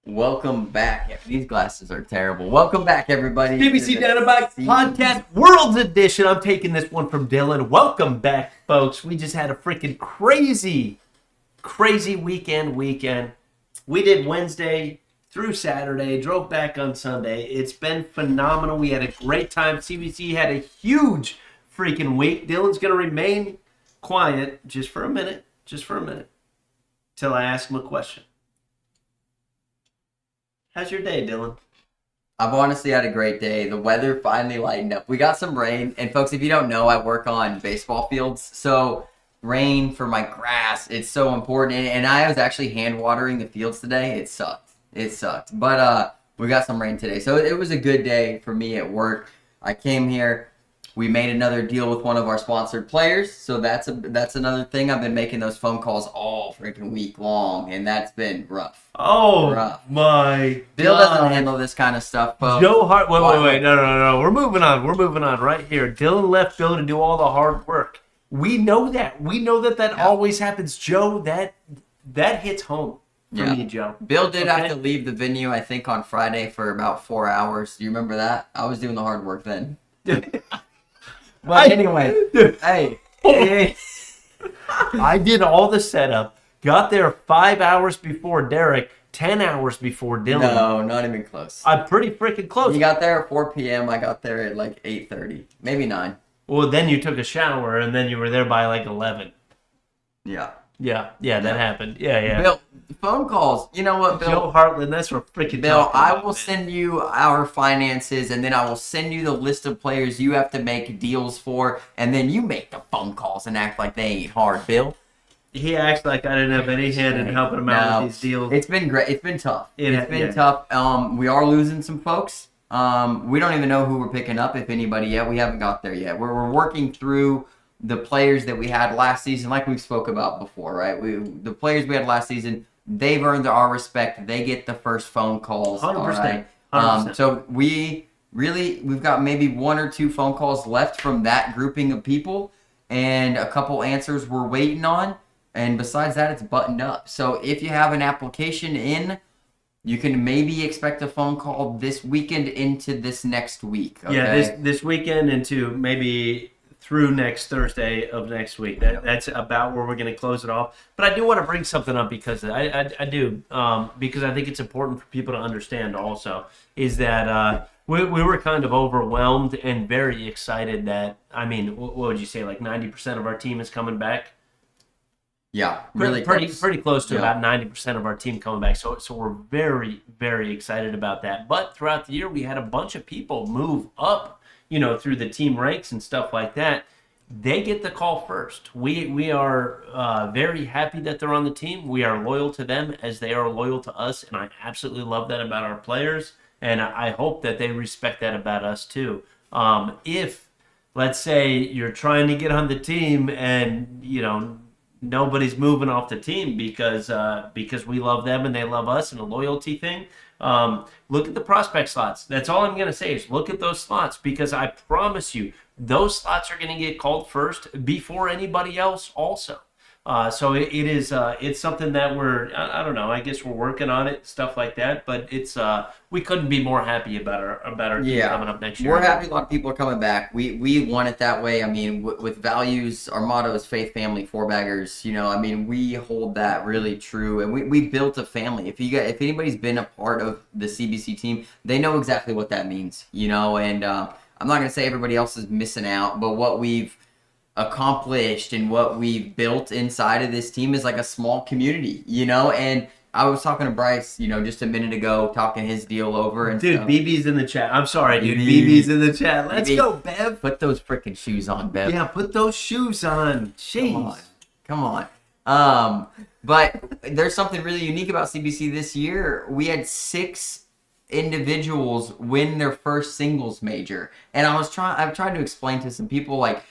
Welcome back. Yeah, these glasses are terrible. Welcome back, everybody. CBC Down Back Podcast World's Edition. I'm taking this one from Dylan. Welcome back, folks. We just had a freaking crazy weekend. We did Wednesday through Saturday, drove back on Sunday. It's been phenomenal. We had a great time. CBC had a huge freaking week. Dylan's going to remain quiet just for a minute, till I ask him a question. How's your day, Dylan? I've honestly had a great day. The weather finally lightened up. We got some rain. And folks, if you don't know, I work on baseball fields. So rain for my grass, it's so important. And I was actually hand watering the fields today. It sucked. But we got some rain today. So it was a good day for me at work. I came here. We made another deal with one of our sponsored players, so that's another thing. I've been making those phone calls all freaking week long, and that's been rough. My Bill God. doesn't handle this kind of stuff, folks. Joe Hart. Wait. No. We're moving on right here. Dylan left Bill to do all the hard work. We know that. That always happens. Joe, that hits home for me, Joe. Bill did have to leave the venue, I think, on Friday for about 4 hours. Do you remember that? I was doing the hard work then. But anyway, hey. I did all the setup, got there 5 hours before Derek, 10 hours before Dylan. No, not even close. I'm pretty freaking close. You got there at 4 p.m. I got there at like 8:30, maybe 9. Well, then you took a shower, and then you were there by like 11. Yeah, that happened. Yeah. Bill, phone calls. You know what, Bill? Joe Hartland, that's what freaking Bill, talking I about, will man. send you our finances, and then I will send you the list of players you have to make deals for, and then you make the phone calls and act like they ain't hard, Bill. He acts like I didn't have any hand in helping him out with these deals. It's been great. It's been tough. It's been tough. We are losing some folks. We don't even know who we're picking up, if anybody yet. We haven't got there yet. We're working through the players that we had last season, like we spoke about before, right? The players we had last season, they've earned our respect. They get the first phone calls. 100%. All right? 100%. So we've got maybe 1 or 2 phone calls left from that grouping of people, and a couple answers we're waiting on. And besides that, it's buttoned up. So if you have an application in, you can maybe expect a phone call this weekend into this next week. Okay? Yeah, this weekend into maybe through next Thursday of next week. That's about where we're going to close it off. But I do want to bring something up because I do because I think it's important for people to understand also is that we were kind of overwhelmed and very excited that, I mean, what would you say, like 90% of our team is coming back? Yeah, really pretty close to about 90% of our team coming back. So we're very, very excited about that. But throughout the year, we had a bunch of people move up, through the team ranks and stuff like that. They get the call first. We are very happy that they're on the team. We are loyal to them as they are loyal to us, and I absolutely love that about our players, and I hope that they respect that about us too. If, let's say, you're trying to get on the team and, nobody's moving off the team because we love them and they love us and a loyalty thing, look at the prospect slots. That's all I'm going to say is look at those slots, because I promise you those slots are going to get called first before anybody else also. So it's something that I don't know, I guess we're working on it, stuff like that, but it's we couldn't be more happy about our team coming up next year. We're happy a lot of people are coming back. We want it that way. I mean, with values, our motto is faith, family, 4 baggers. I mean, we hold that really true, and we built a family. If anybody's been a part of the CBC team, they know exactly what that means. And I'm not going to say everybody else is missing out, but what we've accomplished and what we've built inside of this team is like a small community, and I was talking to Bryce, just a minute ago, talking his deal over. And dude, BB's in the chat. I'm sorry, dude. BB's in the chat. Let's go, Bev. Put those freaking shoes on, Bev. Yeah, put those shoes on. Jeez. Come on. But there's something really unique about CBC this year. We had 6 individuals win their first singles major, and I've tried to explain to some people, like,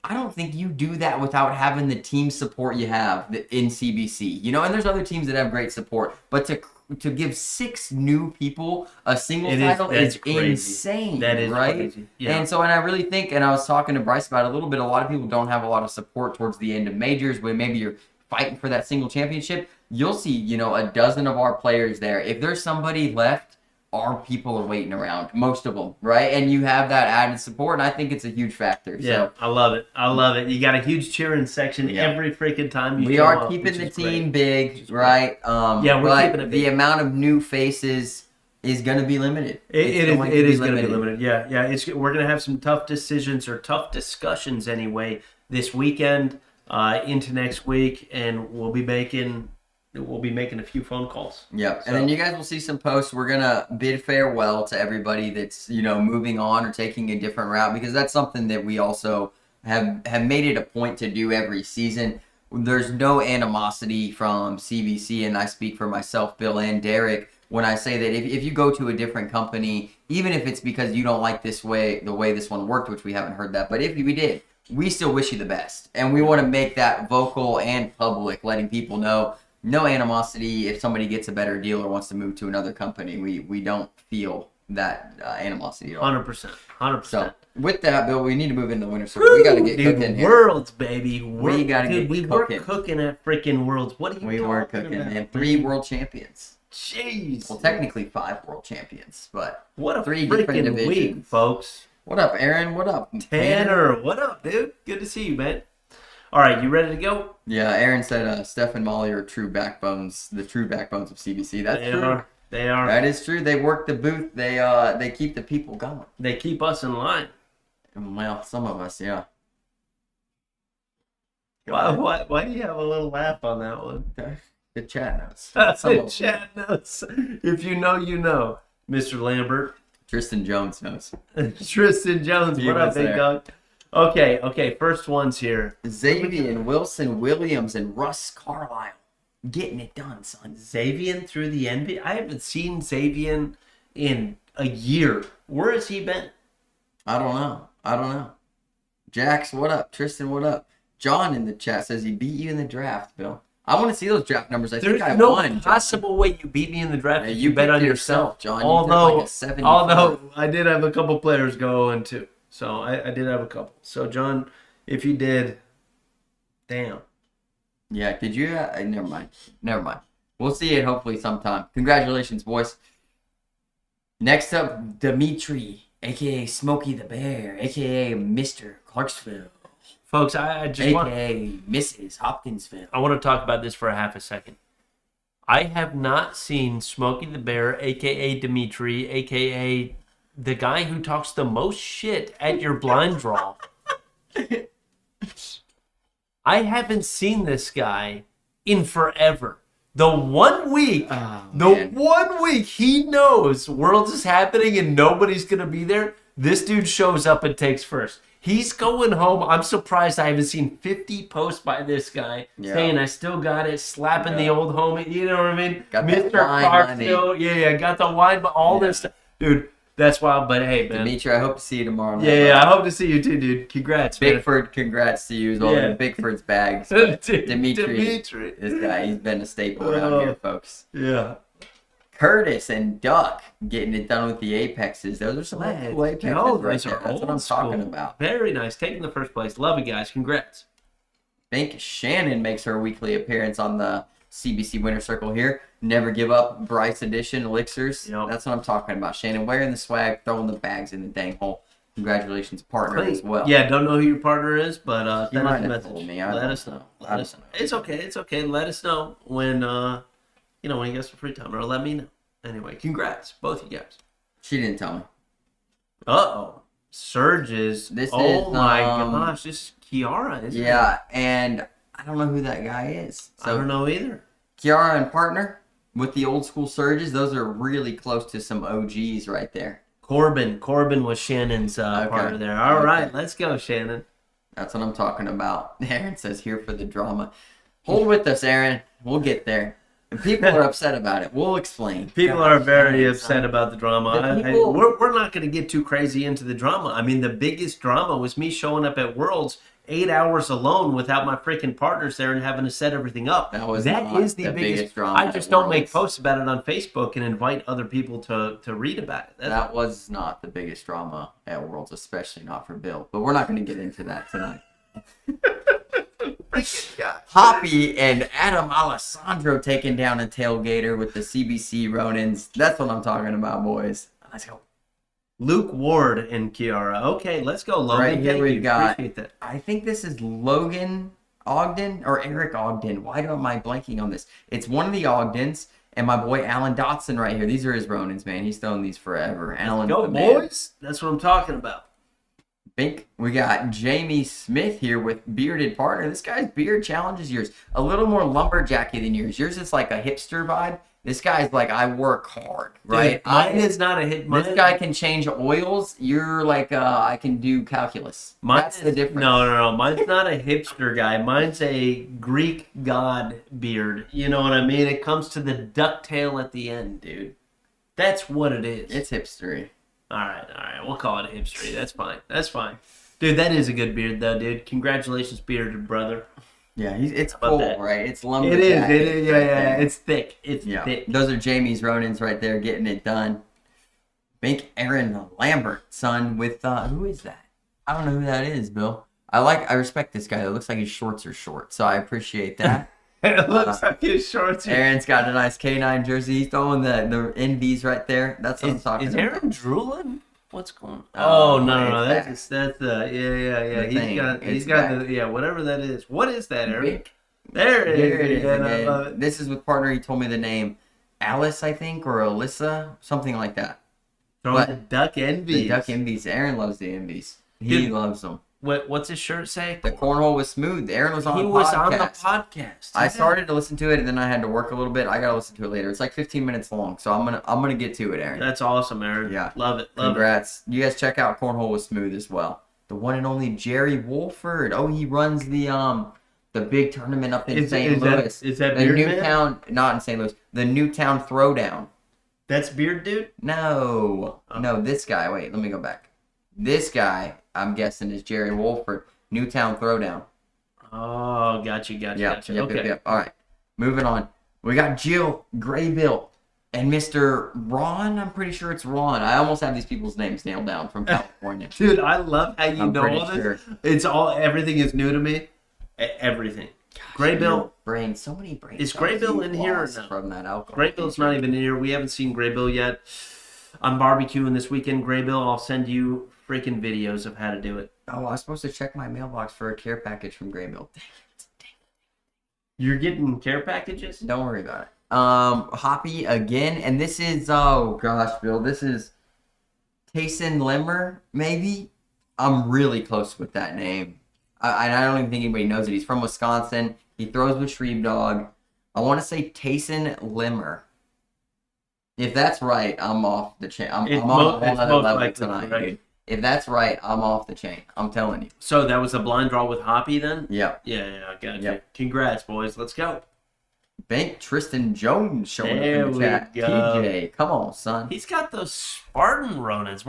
I don't think you do that without having the team support you have in CBC. And there's other teams that have great support, but to give 6 new people a single title is insane. That is right? crazy. Yeah. And I really think, and I was talking to Bryce about it a little bit, a lot of people don't have a lot of support towards the end of majors, when maybe you're fighting for that single championship, you'll see, you know, a dozen of our players there. If there's somebody left, our people are waiting around, most of them, right? And you have that added support, and I think it's a huge factor. Yeah, so, I love it. I love it. You got a huge cheering section every freaking time you we show are up, keeping the which is team great. big, right? Yeah, we're but keeping it big. the amount of new faces is going to be limited. It is going to be limited. Yeah. We're going to have some tough decisions or tough discussions anyway this weekend into next week, and we'll be making a few phone calls. Yep. And then you guys will see some posts. We're going to bid farewell to everybody that's, you know, moving on or taking a different route, because that's something that we also have made it a point to do every season. There's no animosity from CBC, and I speak for myself, Bill, and Derek, when I say that if you go to a different company, even if it's because you don't like the way this one worked, which we haven't heard that, but if we did, we still wish you the best. And we want to make that vocal and public, letting people know, no animosity. If somebody gets a better deal or wants to move to another company, we don't feel that animosity at all. 100%. So with that, Bill, we need to move into the winter circle. We got to get cooking here. Worlds, baby. We got to get cooking. We were cooking at freaking Worlds. What are you We were cooking, about? man. 3 world champions. Jeez. Well, technically 5 world champions, but what a 3 different freaking divisions. week, folks. What up, Aaron? What up, Tanner? What up, dude? Good to see you, man. All right, you ready to go? Yeah, Aaron said Steph and Molly are the true backbones of CBC. That's true. They are. That is true. They work the booth. They keep the people going. They keep us in line. Well, some of us, yeah. Why do you have a little laugh on that one? The chat notes. The chat notes. If you know, you know. Mr. Lambert. Tristan Jones knows. Tristan Jones. What up, big dog? Okay. First ones here. Xavier, Wilson, Williams, and Russ Carlisle. Getting it done, son. Xavier through the NBA? I haven't seen Xavier in a year. Where has he been? I don't know. Jax, what up? Tristan, what up? John in the chat says he beat you in the draft, Bill. I want to see those draft numbers. There's no possible way you beat me in the draft. Yeah, you bet on yourself, John. Although I did have a couple players go in too. So I did have a couple. So John, if you did, damn. Yeah, did you? Never mind. We'll see it hopefully sometime. Congratulations, boys. Next up, Dimitri, a.k.a. Smokey the Bear, a.k.a. Mr. Clarksville. Folks, I just want... A.k.a. Mrs. Hopkinsville. I want to talk about this for a half a second. I have not seen Smokey the Bear, a.k.a. Dimitri, a.k.a. the guy who talks the most shit at your blind draw. I haven't seen this guy in forever. The 1 week, one week he knows Worlds is happening and nobody's going to be there, this dude shows up and takes first. He's going home. I'm surprised I haven't seen 50 posts by this guy saying, I still got it, slapping the old homie. You know what I mean? Got Mr. Clarksville. Yeah, got the wine, but all this stuff. Dude, that's wild. But hey, man. Dimitri, I hope to see you tomorrow night. Yeah, I hope to see you too, dude. Congrats, Bigford, man. congrats to you as well. Yeah. Bigford's bags. Dimitri, this guy, he's been a staple around here, folks. Yeah. Curtis and Duck getting it done with the Apexes. Those are some cool Apexes right there. That's what I'm talking about. Very nice. Taking the first place. Love it, guys. Congrats. I think Shannon makes her weekly appearance on the CBC Winter Circle here. Never give up. Bryce Edition Elixirs. Yep. That's what I'm talking about. Shannon wearing the swag, throwing the bags in the dang hole. Congratulations, partner, as well. Yeah, don't know who your partner is, but You send might us a have message. told me. Let us know. It's okay. Let us know when when you get some free time, or let me know. Anyway, congrats, both you guys. She didn't tell me. Uh-oh. Surges. This oh is, my gosh, this is Kiara, isn't it? Yeah, and I don't know who that guy is. I don't know either. Kiara and partner with the old school Surges, those are really close to some OGs right there. Corbin was Shannon's partner there. All right, let's go, Shannon. That's what I'm talking about. Aaron says here for the drama. Hold with us, Aaron. We'll get there. And people are upset about it. We'll explain. People are very upset about the drama. We're not going to get too crazy into the drama. I mean, the biggest drama was me showing up at Worlds 8 hours alone without my freaking partners there and having to set everything up. That is the biggest drama. I just don't make posts about it on Facebook and invite other people to read about it. That was not the biggest drama at Worlds, especially not for Bill. But we're not going to get into that tonight. freaking guy. Hoppy and Adam Alessandro taking down a tailgater with the CBC Ronins. That's what I'm talking about, boys. Let's go. Luke Ward and Kiara. Okay, let's go, Logan. Right here Thank we you. got, Appreciate that. I think this is Logan Ogden or Eric Ogden. Why am I blanking on this? It's one of the Ogdens and my boy Alan Dotson right here. These are his Ronins, man. He's throwing these forever. Alan, Go, the man. boys. That's what I'm talking about. Think we got Jamie Smith here with bearded partner. This guy's beard challenges yours. A little more lumberjacky than yours. Yours is like a hipster vibe. This guy's like, I work hard, right? Dude, mine is not a hit. This guy can change oils. You're like, I can do calculus. That's the difference. No. Mine's not a hipster guy. Mine's a Greek god beard. You know what I mean? It comes to the ducktail at the end, dude. That's what it is. It's hipstery. All right. We'll call it hipstery. That's fine. Dude, that is a good beard, though, dude. Congratulations, bearded brother. Yeah, it's cool, that? right? It's It lumberjack. is. Yeah. It's thick. It's thick. Those are Jamie's Ronins right there getting it done. Think Aaron Lambert, son, with, who is that? I don't know who that is, Bill. I respect this guy. It looks like his shorts are short, so I appreciate that. It looks like his shorts are... Aaron's got a nice K9 jersey. He's throwing the NBs right there. That's what I'm talking about. Is Aaron drooling? What's going on? Oh, no. That's the yeah. He's got the whatever that is. What is that, Aaron? There it is. Yeah, I love it. This is with partner. He told me the name Alice, I think, or Alyssa, something like that. Throwing the Duck Envies. The Duck Envies. Aaron loves the Envies. He loves them. What's his shirt say? The Cornhole was smooth. Aaron was on the podcast. He was on the podcast. I started to listen to it, and then I had to work a little bit. I got to listen to it later. It's like 15 minutes long, so I'm gonna get to it, Aaron. That's awesome, Aaron. Yeah. Love it. Congrats. You guys check out Cornhole was smooth as well. The one and only Jerry Wolford. Oh, he runs the big tournament up in St. Louis. Is that the Beard Newtown, not in St. Louis. The Newtown Throwdown. That's Beard Dude? No. No, this guy. Wait, let me go back. This guy, I'm guessing, is Jerry Wolford. Newtown Throwdown. Oh, gotcha. Yep. All right. Moving on. We got Jill Graybill and Mr. Ron. I'm pretty sure it's Ron. I almost have these people's names nailed down from California. Dude, I love how you know all this. Sure. It's everything is new to me. Everything. Graybill. So many brains. Is Graybill in here or no? From that alcohol. Graybill's not even in here. We haven't seen Graybill yet. I'm barbecuing this weekend. Graybill, I'll send you freaking videos of how to do it. Oh, I was supposed to check my mailbox for a care package from Graybill. Dang it. You're getting care packages? Don't worry about it. Hoppy again, and this is, oh gosh, Bill, this is Tayson Limmer, limmer, I'm really close with that name. I don't even think anybody knows it. He's from Wisconsin. He throws with Sheepdog. I want to say Tayson Limmer. If that's right, I'm off the chain. I'm on a whole other level tonight, dude. If that's right, I'm off the chain. I'm telling you. So that was a blind draw with Hoppy then? Yep. Yeah, I got you. Yep. Congrats, boys. Let's go. Bank Tristan Jones showing up There in the we chat. go. TJ, come on, son. He's got those Spartan Ronins.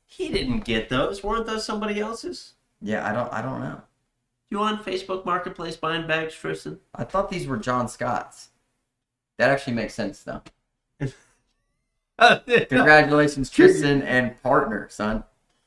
He didn't get those. Weren't those somebody else's? Yeah, I don't know. You on Facebook Marketplace buying bags, Tristan? I thought these were John Scott's. That actually makes sense, though. Congratulations, Tristan and partner, son.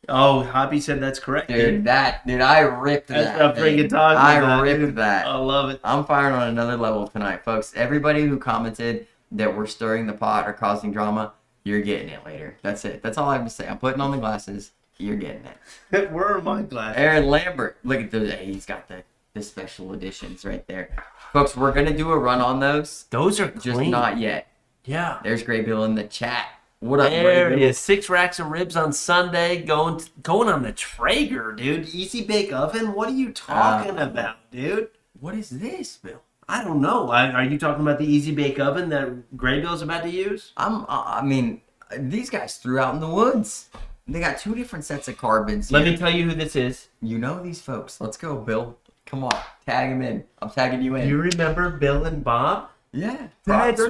Oh, Hoppy said that's correct. Dude, I ripped that. That's what I'm freaking talking about. I ripped that. I love it. I'm firing on another level tonight, folks. Everybody who commented that we're stirring the pot or causing drama, you're getting it later. That's it. That's all I have to say. I'm putting on the glasses. You're getting it. Where are my glasses? Aaron Lambert. Look at those. Hey, he's got the special editions right there. Folks, we're going to do a run on those. Those are clean. Just not yet. Yeah. There's Graybill in the chat. What up, there Graybill? it is. 6 racks of ribs on Sunday. Going on the Traeger, dude. Easy bake oven? What are you talking about, dude? What is this, Bill? I don't know. Are you talking about the easy bake oven that Graybill's about to use? I mean, these guys threw out in the woods. They got 2 different sets of carbons. Let me tell you who this is. You know these folks. Let's go, Bill. Come on. Tag him in. I'm tagging you in. You remember Bill and Bob? Yeah. That's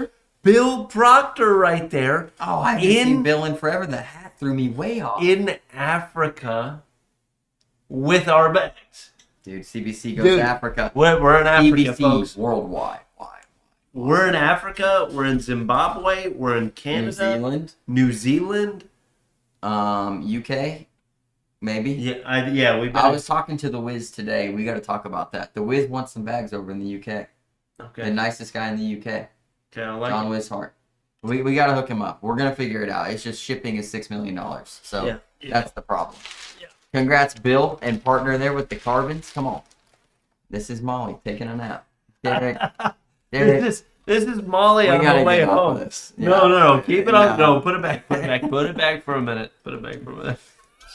Bill Proctor right there. Oh, I haven't seen Bill in forever. The hat threw me way off. In Africa with our bags. Dude, CBC goes to Africa. We're in Africa, CBC, folks. Worldwide. We're in Africa. We're in Zimbabwe. We're in Canada. New Zealand. UK. maybe. Yeah, we. I was talking to the Wiz today. We got to talk about that. The Wiz wants some bags over in the UK. Okay. The nicest guy in the UK, Okay, I like John it. Wishart. We got to hook him up. We're gonna figure it out. It's just shipping is $6 million, so that's the problem. Yeah. Congrats, Bill and partner there with the carbons. Come on, this is Molly taking a nap. Derek, This is Molly we on gotta the way get off home. of this. No, keep it on. No. No, put it back. Put it back for a minute.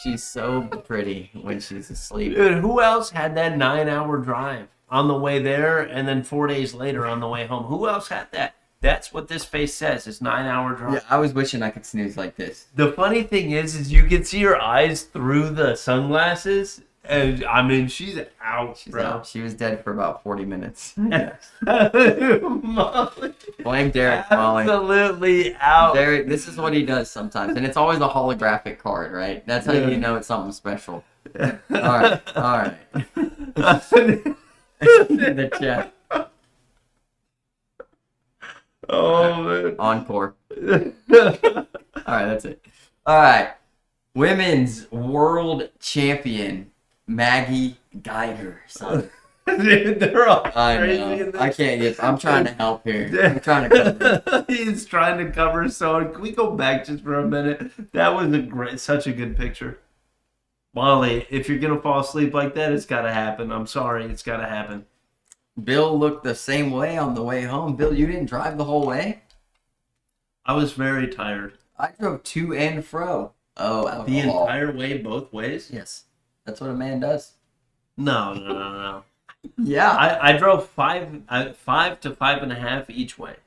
She's so pretty when she's asleep. Dude, who else had that 9-hour drive on the way there and then 4 days later on the way home? Who else had that? That's what this face says. It's 9-hour drive. Yeah, I was wishing I could snooze like this. The funny thing is you can see her eyes through the sunglasses. And I mean, she's out, She's bro. out. She was dead for about 40 minutes. Molly. Blame Derek, Molly. Absolutely out. Derek, this is what he does sometimes, and it's always a holographic card, right? That's how you know it's something special. All right. The chat. Oh man. Encore. All right, that's it. All right. Women's world champion, Maggie Geiger. Son. Dude, they're all I crazy. know. in this. I can't get. I'm trying to help here. I'm trying to cover. He's trying to cover. So can we go back just for a minute? That was such a good picture. Molly, if you're gonna fall asleep like that, it's gotta happen. I'm sorry, it's gotta happen. Bill looked the same way on the way home. Bill, you didn't drive the whole way? I was very tired. I drove to and fro. Oh, alcohol. The entire way, both ways? Yes. That's what a man does. No. Yeah. I drove 5 to 5.5 each way.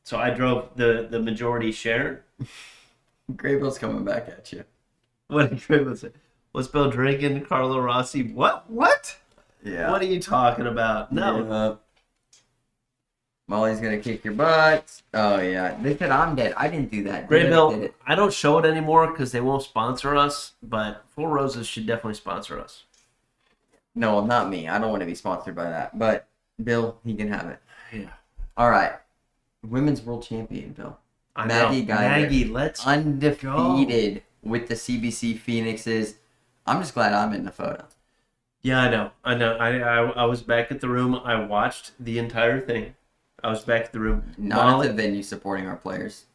So I drove the majority share. Gray Bill's coming back at you. What did Greg say? Was Bill drinking Carlo Rossi? What? Yeah. What are you talking about? No. Yeah. Molly's gonna kick your butt. Oh yeah. They said I'm dead. I didn't do that. Gray Did Bill, it. I don't show it anymore because they won't sponsor us, but Four Roses should definitely sponsor us. No, not me. I don't want to be sponsored by that. But Bill, he can have it. Yeah. All right. Women's world champion, Bill. I Maggie know. Geiger. Maggie, let's undefeated with the CBC Phoenixes. I'm just glad I'm in the photo. Yeah, I know. I was back at the room. I watched the entire thing. I was back at the room. Not at the venue supporting our players.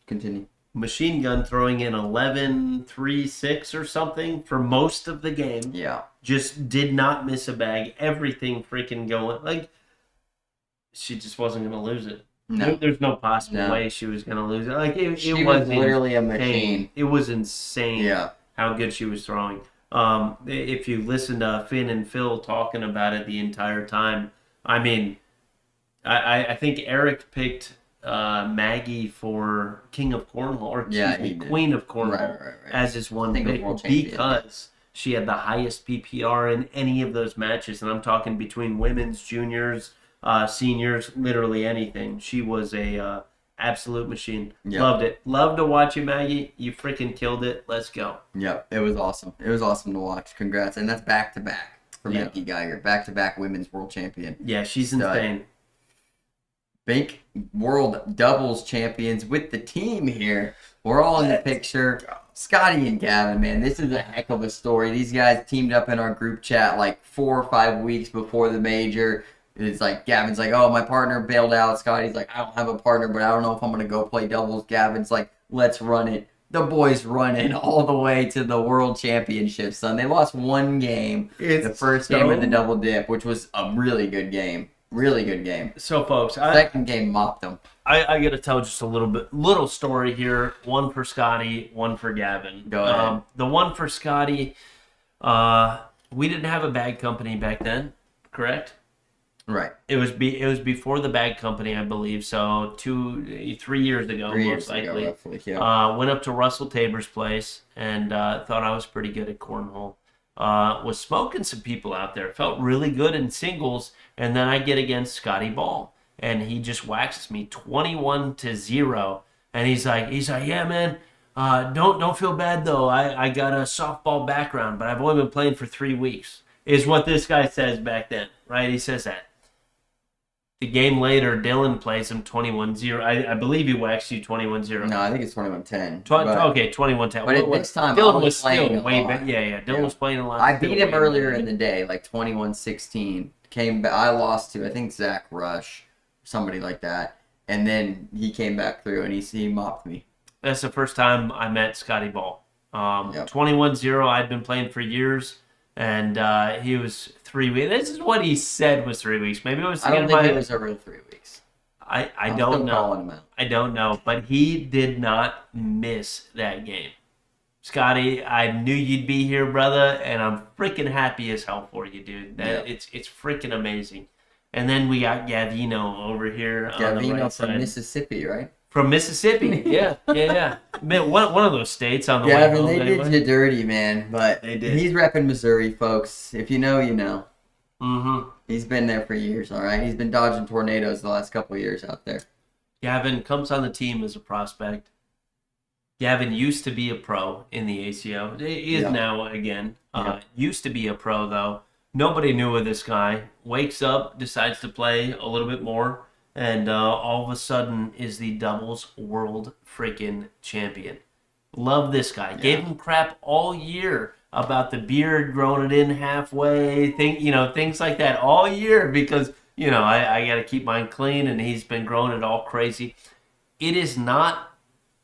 Continue. Machine Gun throwing in 11-3-6 or something for most of the game. Yeah. Just did not miss a bag. Everything freaking going. Like, she just wasn't going to lose it. No. There's no possible way she was going to lose it. Like, it She was literally a insane. machine. It was insane Yeah. how good she was throwing. If you listen to Finn and Phil talking about it the entire time, I mean, I think Eric picked Maggie for King of Cornhole, or Queen of Cornhole, right. as his one pick because she had the highest PPR in any of those matches, and I'm talking between women's, juniors, seniors, literally anything. She was a absolute machine. Yep. Loved it. Loved to watch you, Maggie. You freaking killed it. Let's go. Yep, it was awesome. It was awesome to watch. Congrats. And that's back-to-back for Maggie Geiger. Back-to-back women's world champion. Yeah, she's insane. Big world doubles champions with the team here. We're all in the picture. Scotty and Gavin, man, this is a heck of a story. These guys teamed up in our group chat like 4 or 5 weeks before the major. It's like Gavin's like, oh, my partner bailed out. Scotty's like, I don't have a partner, but I don't know if I'm going to go play doubles. Gavin's like, let's run it. The boys running all the way to the world championship, son. They lost one game, the first game of the double dip, which was a really good game. Really good game. So, folks, second game mopped them. I got to tell just a little story here. One for Scotty, one for Gavin. Go ahead. The one for Scotty, we didn't have a bag company back then, correct? Right. It was before the bag company, I believe. So 3 years ago, most likely. Roughly, yeah. Went up to Russell Tabor's place and thought I was pretty good at cornhole. Was smoking some people out there. Felt really good in singles, and then I get against Scotty Ball, and he just waxes me 21-0. And he's like, yeah, man. Don't feel bad though. I got a softball background, but I've only been playing for 3 weeks. Is what this guy says back then, right? He says that. The game later, Dylan plays him 21-0. I believe he waxed you 21-0. No, I think it's 21-10. Okay, 21-10. But at this time, Dylan I was playing still a way lot. better. Yeah. Dylan was playing a lot. I beat him earlier in the day, like 21-16. Came back. I lost to, I think, Zach Rush, somebody like that. And then he came back through and he mopped me. That's the first time I met Scotty Ball. 21-0, I'd been playing for years, and he was 3 weeks. This is what he said was 3 weeks. Maybe it was. I don't think it was a real 3 weeks. I don't know. I don't know, but he did not miss that game. Scotty, I knew you'd be here, brother, and I'm freaking happy as hell for you, dude. It's freaking amazing. And then we got Gavino over here. Gavino from Mississippi, right? From Mississippi, yeah. Man, one of those states on the way Gavin, home. they did you dirty, man. But they did. He's repping Missouri, folks. If you know, you know. Mm-hmm. He's been there for years, all right? He's been dodging tornadoes the last couple of years out there. Gavin comes on the team as a prospect. Gavin used to be a pro in the ACO. He is now again. Used to be a pro, though. Nobody knew of this guy. Wakes up, decides to play a little bit more, and all of a sudden is the doubles world freaking champion. Love this guy. Gave him crap all year about the beard, growing it in halfway, things like that all year because, I got to keep mine clean, and he's been growing it all crazy. It is not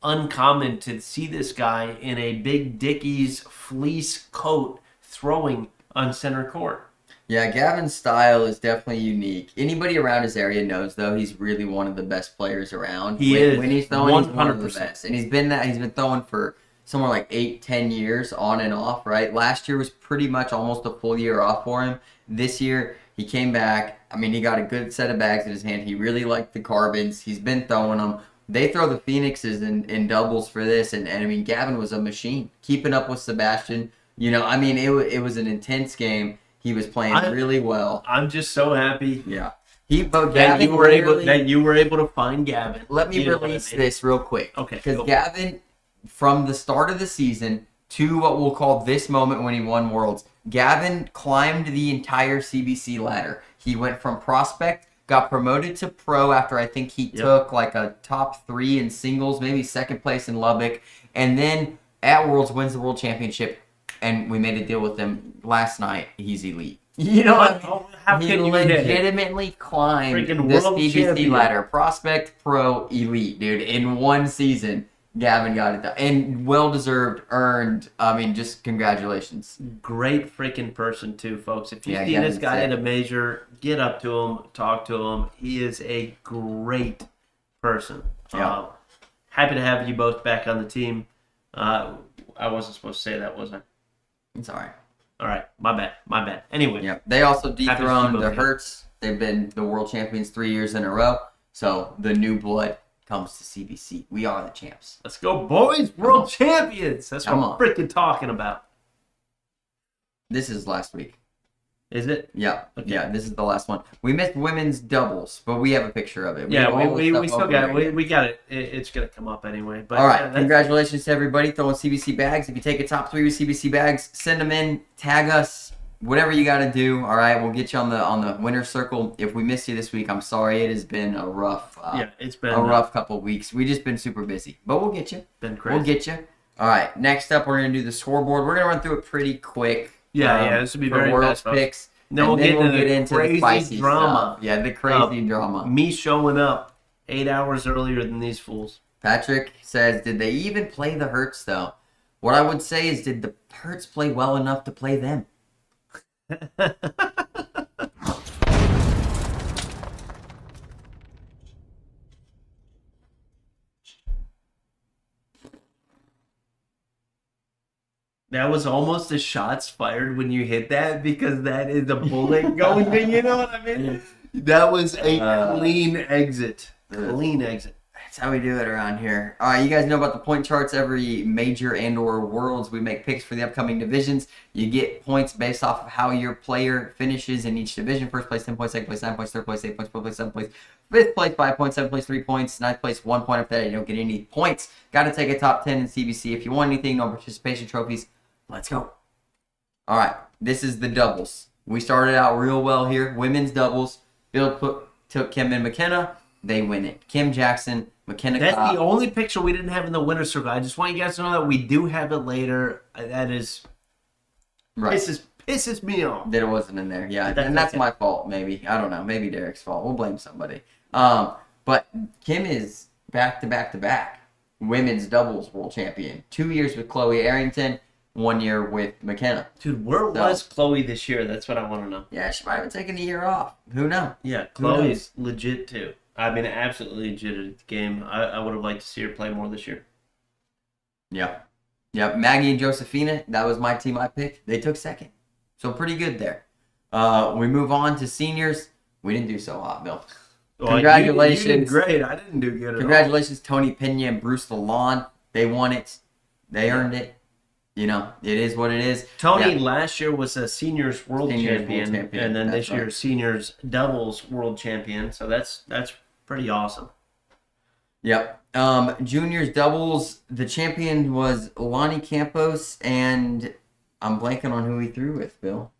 uncommon to see this guy in a big Dickies fleece coat throwing on center court. Yeah, Gavin's style is definitely unique. Anybody around his area knows, though, he's really one of the best players around. He is. When he's throwing, 100%. He's one of the best. And he's been throwing for somewhere like 8-10 years on and off, right? Last year was pretty much almost a full year off for him. This year, he came back. I mean, he got a good set of bags in his hand. He really liked the carbons. He's been throwing them. They throw the Phoenixes in doubles for this, and I mean, Gavin was a machine, keeping up with Sebastian. It was an intense game. He was playing really well. I'm just so happy. Yeah. That you were able to find Gavin. Let me release this real quick. Okay. Because Gavin, from the start of the season to what we'll call this moment when he won Worlds, Gavin climbed the entire CBC ladder. He went from prospect, got promoted to pro after I think he took like a top 3 in singles, maybe second place in Lubbock, and then at Worlds wins the World Championship. And we made a deal with him last night. He's elite. You know what I mean? How he can you legitimately climbed the CBC ladder. Prospect, pro, elite, dude. In one season, Gavin got it done. And well-deserved, earned. I mean, just congratulations. Great freaking person, too, folks. If you see this guy at a major, get up to him, talk to him. He is a great person. Yeah. Happy to have you both back on the team. I wasn't supposed to say that, was I? It's all right. All right. My bad. Anyway. Yeah. They also dethroned the Hertz. They've been the world champions 3 years in a row. So the new blood comes to CBC. We are the champs. Let's go, boys. World champions. That's what I'm freaking talking about. This is last week. Is it? Yeah. Okay. Yeah, this is the last one. We missed women's doubles, but we have a picture of it. We still got it. We got it. It's going to come up anyway. But all right. Congratulations to everybody throwing CBC bags. If you take a top 3 with CBC bags, send them in, tag us, whatever you got to do. All right. We'll get you on the winner's circle. If we missed you this week, I'm sorry. It has been a rough it's been a rough couple of weeks. We've just been super busy, but we'll get you. Been crazy. We'll get you. All right. Next up, we're going to do the scoreboard. We're going to run through it pretty quick. Yeah. This will be very world fast, picks. Then we'll get into the spicy drama. Stuff. Yeah, the crazy drama. Me showing up 8 hours earlier than these fools. Patrick says, did they even play the Hertz, though? What I would say is, did the Hertz play well enough to play them? That was almost a shots fired when you hit that because that is a bullet going to, you know what I mean? That was a clean exit. Clean exit. That's how we do it around here. All right, you guys know about the point charts. Every major and/or worlds, we make picks for the upcoming divisions. You get points based off of how your player finishes in each division. First place, 10 points. Second place, 9 points. Third place, 8 points. Fourth place, 7 points. Fifth place, 5 points. Seventh place, 3 points. Ninth place, 1 point. After that, you don't get any points. Got to take a top 10 in CBC. If you want anything, no participation trophies. Let's go. All right, this is the doubles. We started out real well here. Women's doubles. Bill took Kim and McKenna. They win it. Kim Jackson, McKenna That's Cobb. the only picture we didn't have in the winner's circle. I just want you guys to know that we do have it later. That is Right. pisses me off. That it wasn't in there. Yeah, That's and that's okay. my fault, maybe. I don't know. Maybe Derek's fault. We'll blame somebody. But Kim is back to back to back women's doubles world champion. 2 years with Chloe Arrington, 1 year with McKenna. Dude, where was Chloe this year? That's what I want to know. Yeah, she might have taken a year off. Who knows? Yeah, Chloe's legit too. I mean, absolutely legit at the game. I would have liked to see her play more this year. Yep. Yep. Maggie and Josephina, that was my team I picked. They took second. So pretty good there. We move on to seniors. We didn't do so hot, Bill. Well, Congratulations. You did great. I didn't do good at all. Congratulations, Tony Pena and Bruce Lalonde. They won it. They earned it. You know, it is what it is. Tony last year was a seniors world champion, and then That's this year right. seniors doubles world champion. So that's pretty awesome. Yep. Juniors doubles, the champion was Lonnie Campos, and I'm blanking on who he threw with, Bill.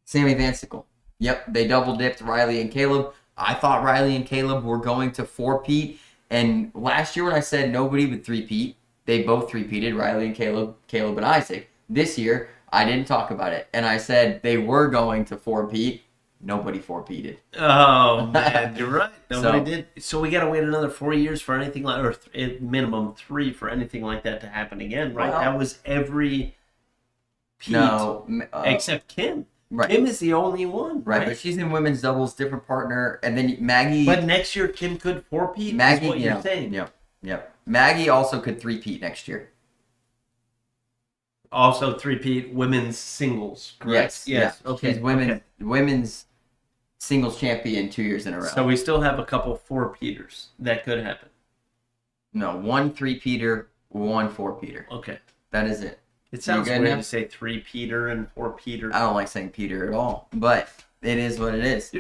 Sammy Vansickle. Yep, they double dipped Riley and Caleb. I thought Riley and Caleb were going to four-peat, and last year when I said nobody would three-peat, they both three-peated, Riley and Caleb and Isaac. This year, I didn't talk about it, and I said they were going to four-peat. Nobody four-peated. Oh man, you're right. Nobody So- did. So we got to wait another 4 years for anything like, or minimum 3 for anything like that to happen again, right? Well- That was every peat No. except Kim. Right. Kim is the only one, Right, right? but she's in women's doubles, different partner, and then Maggie. But next year Kim could 4-peat. Maggie, is what you're yeah, saying. Yep. Maggie also could three-peat next year. Also 3-peat women's singles, correct? Yes. Okay. She's okay. women's singles champion 2 years in a row. So we still have a couple 4-peaters that could happen. No, 1 3-peater, 1 4-peater. Okay. That is it. It sounds good weird now? to say 3-peater and 4-peater. I don't like saying Peter at all, but it is what it is.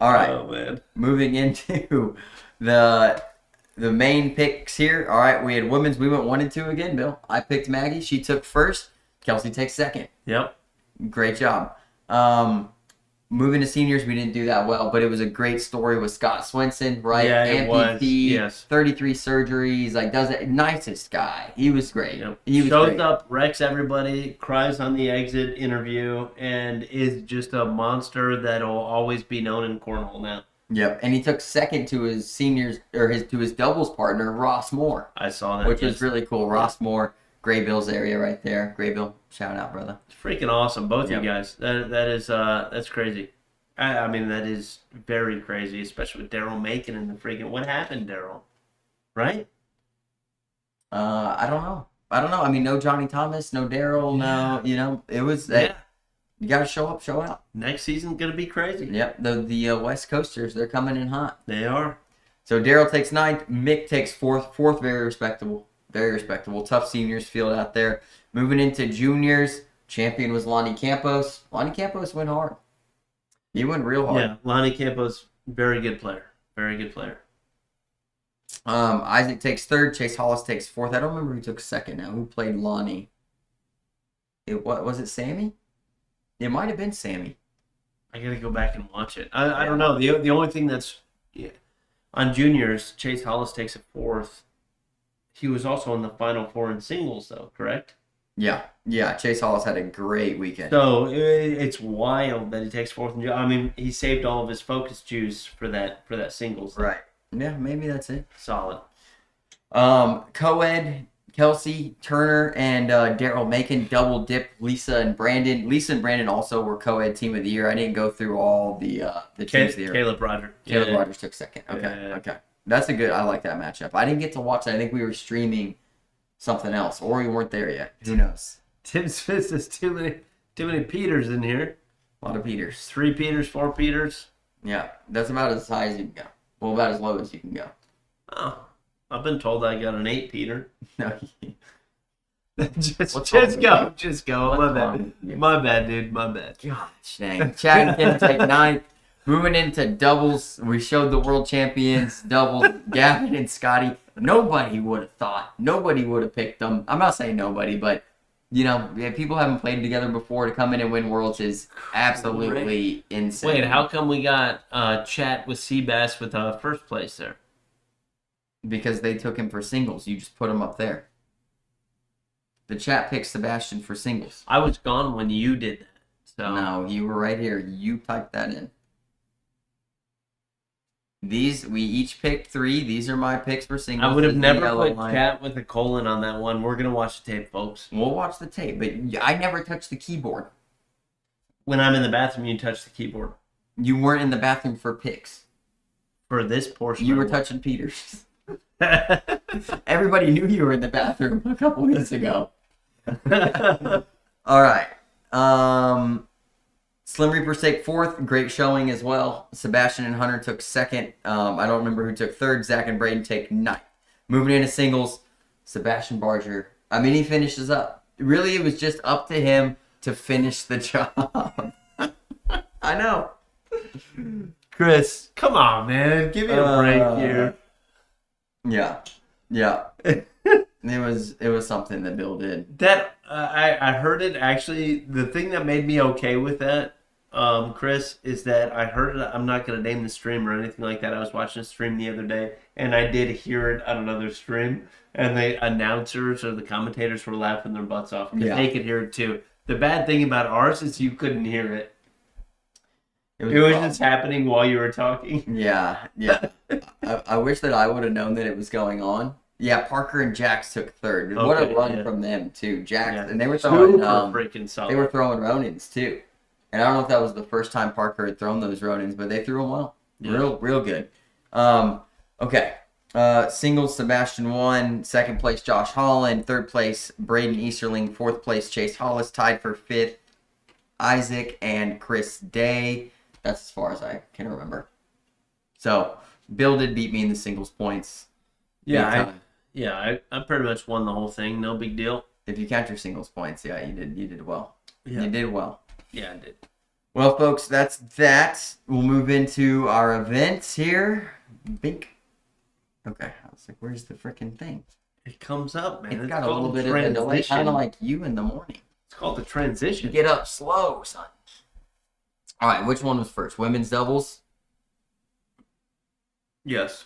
All right. Oh man. Moving into the main picks here. All right, we had women's. We went 1 and 2 again, Bill. I picked Maggie. She took first. Kelsey takes second. Yep. Great job. Moving to seniors, we didn't do that well, but it was a great story with Scott Swenson, right? Yeah, it was. Yes. 33 surgeries, like does it. Nicest guy. He was great. Yep. He was Shows great. up, wrecks everybody, cries on the exit interview, and is just a monster that'll always be known in Cornhole now. Yep, and he took second to his seniors or to his doubles partner Ross Moore, I saw that. which yes. was really cool. Ross Moore, Graybills area right there. Graybill, shout out, brother. It's freaking awesome, both Yep. you guys. That is that's crazy. I mean, that is very crazy, especially with Daryl Macon and the freaking. What happened, Daryl? Right? I don't know. I mean, no Johnny Thomas, no Daryl, no. You know, it was. Yeah. You got to show up, show out. Next season's gonna be crazy. Yep, the West Coasters, they're coming in hot. They are. So Daryl takes 9th, Mick takes 4th, very respectable. Very respectable. Tough seniors field out there. Moving into juniors, champion was Lonnie Campos. Lonnie Campos went hard. He went real hard. Yeah, Lonnie Campos, very good player. Very good player. Isaac takes 3rd, Chase Hollis takes 4th. I don't remember who took 2nd now. Who played Lonnie? What was it, Sammy? It might have been Sammy. I gotta go back and watch it. I don't know. The only thing that's on juniors, Chase Hollis takes a 4th. He was also in the Final 4 in singles, though, correct? Yeah. Chase Hollis had a great weekend. So it's wild that he takes 4th. I mean, he saved all of his focus juice for that singles. Right. Yeah, maybe that's it. Solid. Co-ed, Kelsey, Turner, and Daryl Macon double dipped Lisa and Brandon. Lisa and Brandon also were co-ed team of the year. I didn't go through all the teams of the year. Caleb Roger. Caleb Yeah. Rogers took 2nd. Okay, Yeah. okay. That's a good. I like that matchup. I didn't get to watch it. I think we were streaming something else, or we weren't there yet. Who knows? Tim Smith says too many Peters in here. A lot of Peters. 3 Peters, 4 Peters. Yeah, that's about as high as you can go. Well, about as low as you can go. Oh, I've been told I got an 8 Peter. No. just What's wrong with go. you? Just go. What's My wrong bad. with you? My bad, dude. My bad. Gosh dang. Chad and Kim take 9th. Moving into doubles, we showed the world champions doubles, Gavin and Scotty. Nobody would have thought. Nobody would have picked them. I'm not saying nobody, but You know, yeah, people haven't played together before. To come in and win Worlds is absolutely insane. Wait, how come we got chat with Seabass with first place there? Because they took him for singles. You just put him up there. The chat picked Sebastian for singles. I was gone when you did that. So No, you were right here. You typed that in. We each picked 3. These are my picks for singles. I would have The never yellow put line. chat with a colon on that one. We're gonna watch the tape, folks. We'll watch the tape, but I never touched the keyboard. When I'm in the bathroom, you touch the keyboard. You weren't in the bathroom for picks. For this portion, You were touching Peters. Everybody knew you were in the bathroom a couple weeks ago. All right. Slim Reaper's take 4th. Great showing as well. Sebastian and Hunter took 2nd. I don't remember who took 3rd. Zach and Braden take 9th. Moving into singles, Sebastian Barger. I mean, he finishes up. Really, it was just up to him to finish the job. I know. Chris, come on, man. Give me a break here. Yeah. It was something that Bill did. That I heard it actually. The thing that made me okay with that, Chris, is that I heard it. I'm not going to name the stream or anything like that. I was watching a stream the other day, and I did hear it on another stream, and the announcers or the commentators were laughing their butts off because they could hear it too. The bad thing about ours is you couldn't hear it. It was just happening while you were talking. Yeah. I wish that I would have known that it was going on. Yeah, Parker and Jax took 3rd. What a run from them too. Jax and they were throwing freaking solid. They were throwing Ronins too. And I don't know if that was the first time Parker had thrown those Ronins, but they threw them well. Yeah. Real good. Okay. Singles Sebastian won. 2nd place Josh Holland. 3rd place Braden Easterling. 4th place Chase Hollis. Tied for 5th Isaac and Chris Day. That's as far as I can remember. So Bill did beat me in the singles points. Yeah, I pretty much won the whole thing. No big deal. If you count your singles points, yeah, you did well. Yeah. You did well. Yeah, I did. Well, folks, that's that. We'll move into our events here. Bink. Okay, I was like, where's the freaking thing? It comes up, man. It's got a little bit of a delay, kind of like you in the morning. It's called the transition. Get up slow, son. All right, which one was first? Women's doubles? Yes.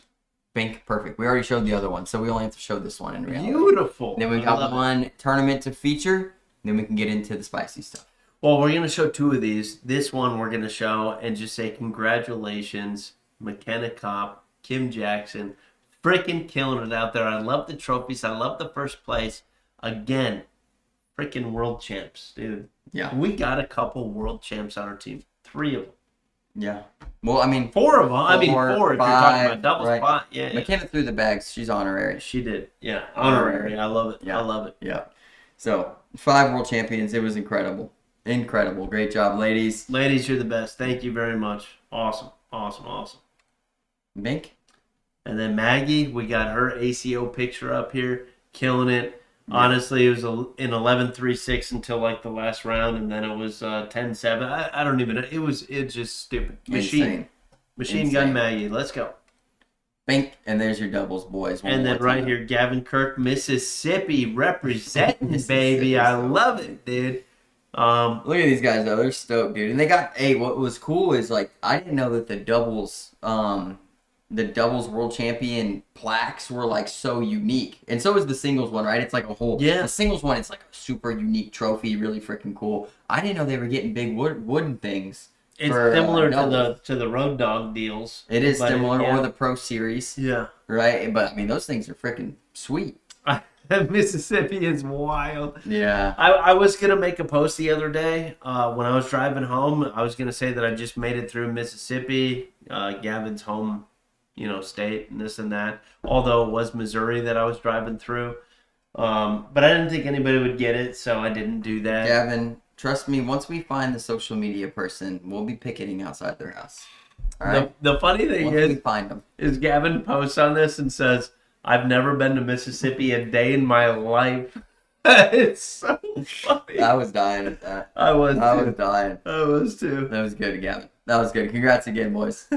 Bink, perfect. We already showed the other one, so we only have to show this one in reality. Beautiful. Then we got one tournament to feature. Then we can get into the spicy stuff. Well, we're going to show 2 of these. This one we're going to show and just say congratulations, McKenna Kopp, Kim Jackson. Freaking killing it out there. I love the trophies. I love the first place. Again, freaking world champs, dude. Yeah. We got a couple world champs on our team. 3 of them. Yeah. Well, I mean, 4 of them. I mean, 4 if you're talking about double right. spot. Yeah. McKenna threw the bags. She's honorary. She did. Yeah. Honorary. I love it. Yeah. I love it. Yeah. So, 5 world champions. It was incredible. Incredible. Great job, ladies. Ladies, you're the best. Thank you very much. Awesome. Bink? And then Maggie, we got her ACO picture up here. Killing it. Honestly, it was an 11-3-6 until like the last round, and then it was 10-7. I don't even know. It's just stupid. Machine Gun Maggie. Let's go. Bink, and there's your doubles, boys. And then right here, Gavin Kirk, Mississippi, representing, baby. I love it, dude. Look at these guys, though. They're stoked, dude. And they got, what was cool is, like, I didn't know that the doubles world champion plaques were like so unique, and so is the singles one, right? It's like a whole the singles one. It's like a super unique trophy, really freaking cool. I didn't know they were getting big wooden things. It's similar to the Road Dog deals. It is similar, or the Pro Series. Yeah, right. But I mean, those things are freaking sweet. Mississippi is wild. Yeah. I was gonna make a post the other day when I was driving home. I was gonna say that I just made it through Mississippi, Gavin's home, state, and this and that. Although it was Missouri that I was driving through, but I didn't think anybody would get it, so I didn't do that. Gavin, trust me. Once we find the social media person, we'll be picketing outside their house. All right. The funny thing Once we find them, is Gavin posts on this and says, "I've never been to Mississippi a day in my life." It's so funny. I was dying at that. I was dying. I was too. That was good, Gavin. That was good. Congrats again, boys.